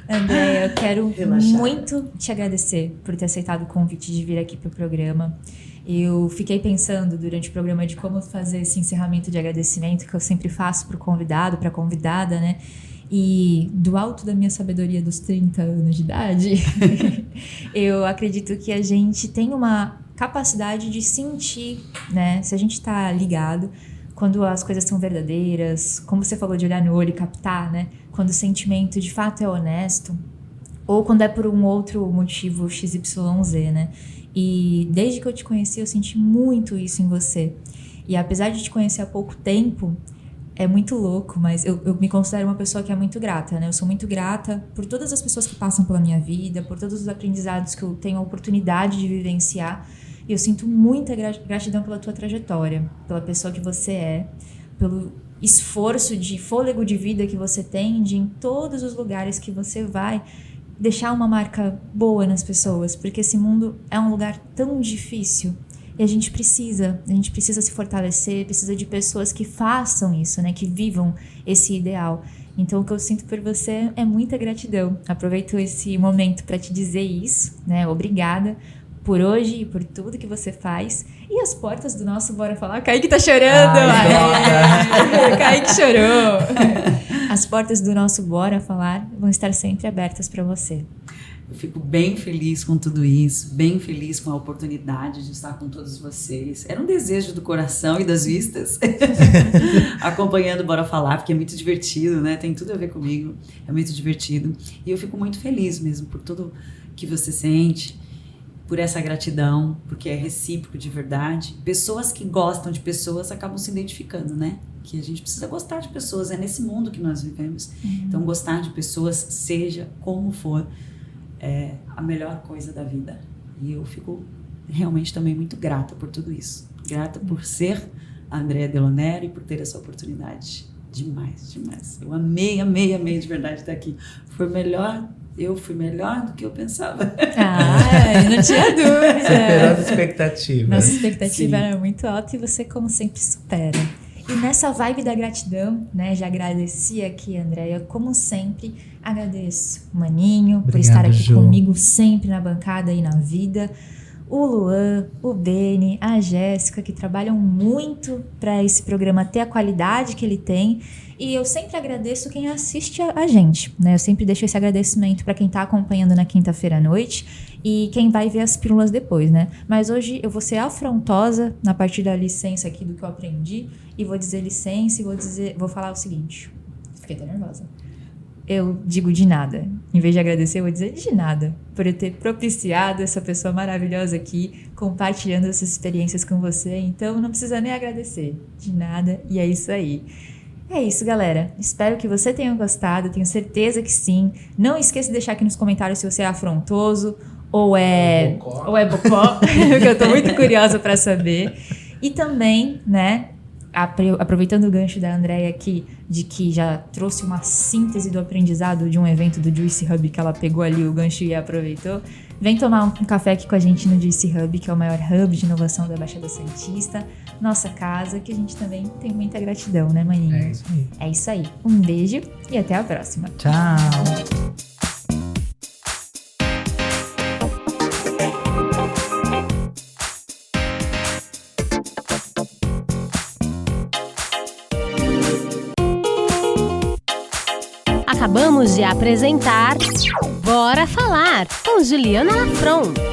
Andréia, eu quero muito te agradecer por ter aceitado o convite de vir aqui pro programa. Eu fiquei pensando durante o programa de como fazer esse encerramento de agradecimento que eu sempre faço pro convidado, pra convidada, né? E do alto da minha sabedoria dos 30 anos de idade, eu acredito que a gente tem uma capacidade de sentir, né? Se a gente tá ligado, quando as coisas são verdadeiras, como você falou de olhar no olho e captar, né? Quando o sentimento de fato é honesto, ou quando é por um outro motivo XYZ, né? E desde que eu te conheci, eu senti muito isso em você. E apesar de te conhecer há pouco tempo, é muito louco, mas eu me considero uma pessoa que é muito grata, né? Eu sou muito grata por todas as pessoas que passam pela minha vida, por todos os aprendizados que eu tenho a oportunidade de vivenciar. E eu sinto muita gratidão pela tua trajetória, pela pessoa que você é, pelo esforço de fôlego de vida que você tem, de em todos os lugares que você vai, deixar uma marca boa nas pessoas, porque esse mundo é um lugar tão difícil e a gente precisa se fortalecer, precisa de pessoas que façam isso, né, que vivam esse ideal. Então o que eu sinto por você é muita gratidão. Aproveito esse momento para te dizer isso, né, obrigada por hoje e por tudo que você faz. E as portas do nosso Bora Falar... Kaique tá chorando! Kaique chorou! As portas do nosso Bora Falar vão estar sempre abertas para você.
Eu fico bem feliz com tudo isso, bem feliz com a oportunidade de estar com todos vocês. Era um desejo do coração e das vistas, acompanhando o Bora Falar, porque é muito divertido, né? Tem tudo a ver comigo, é muito divertido. E eu fico muito feliz mesmo por tudo que você sente. por essa gratidão, porque é recíproco de verdade. Pessoas que gostam de pessoas acabam se identificando, né? Que a gente precisa gostar de pessoas, é nesse mundo que nós vivemos. Então, gostar de pessoas, seja como for, é a melhor coisa da vida. E eu fico realmente também muito grata por tudo isso. Grata por ser a Andréa Delonero e por ter essa oportunidade. Demais, demais. Eu amei de verdade estar aqui. Eu fui melhor do que eu pensava.
Não tinha dúvida.
Superou as expectativas.
Nossa expectativa era muito alta e você, como sempre, supera. E nessa vibe da gratidão, né, já agradeci aqui, Andréia, como sempre, agradeço o Maninho por estar aqui
Ju.
comigo sempre na bancada e na vida, o Luan, o Beni, a Jéssica, que trabalham muito para esse programa ter a qualidade que ele tem. E eu sempre agradeço quem assiste a gente, né? Eu sempre deixo esse agradecimento para quem está acompanhando na quinta-feira à noite e quem vai ver as pílulas depois, né? Mas hoje eu vou ser afrontosa na partir da licença aqui do que eu aprendi e vou dizer licença e vou falar o seguinte. Fiquei até nervosa. Eu digo de nada. Em vez de agradecer, eu vou dizer de nada. Por eu ter propiciado essa pessoa maravilhosa aqui, compartilhando essas experiências com você. Então, não precisa nem agradecer. De nada. E é isso aí. É isso, galera. Espero que você tenha gostado. Tenho certeza que sim. Não esqueça de deixar aqui nos comentários se você é afrontoso ou é bocó. Porque eu tô muito curiosa para saber. E também, né... Aproveitando o gancho da Andréia aqui, de que já trouxe uma síntese do aprendizado de um evento do Juicy Hub, que ela pegou ali o gancho e aproveitou, vem tomar um café aqui com a gente no Juicy Hub, que é o maior hub de inovação da Baixada Santista, nossa casa, que a gente também tem muita gratidão, né, maninho?
É isso aí.
É isso aí. Um beijo e até a próxima.
Tchau.
Acabamos de apresentar Bora Falar com Juliana Lafron.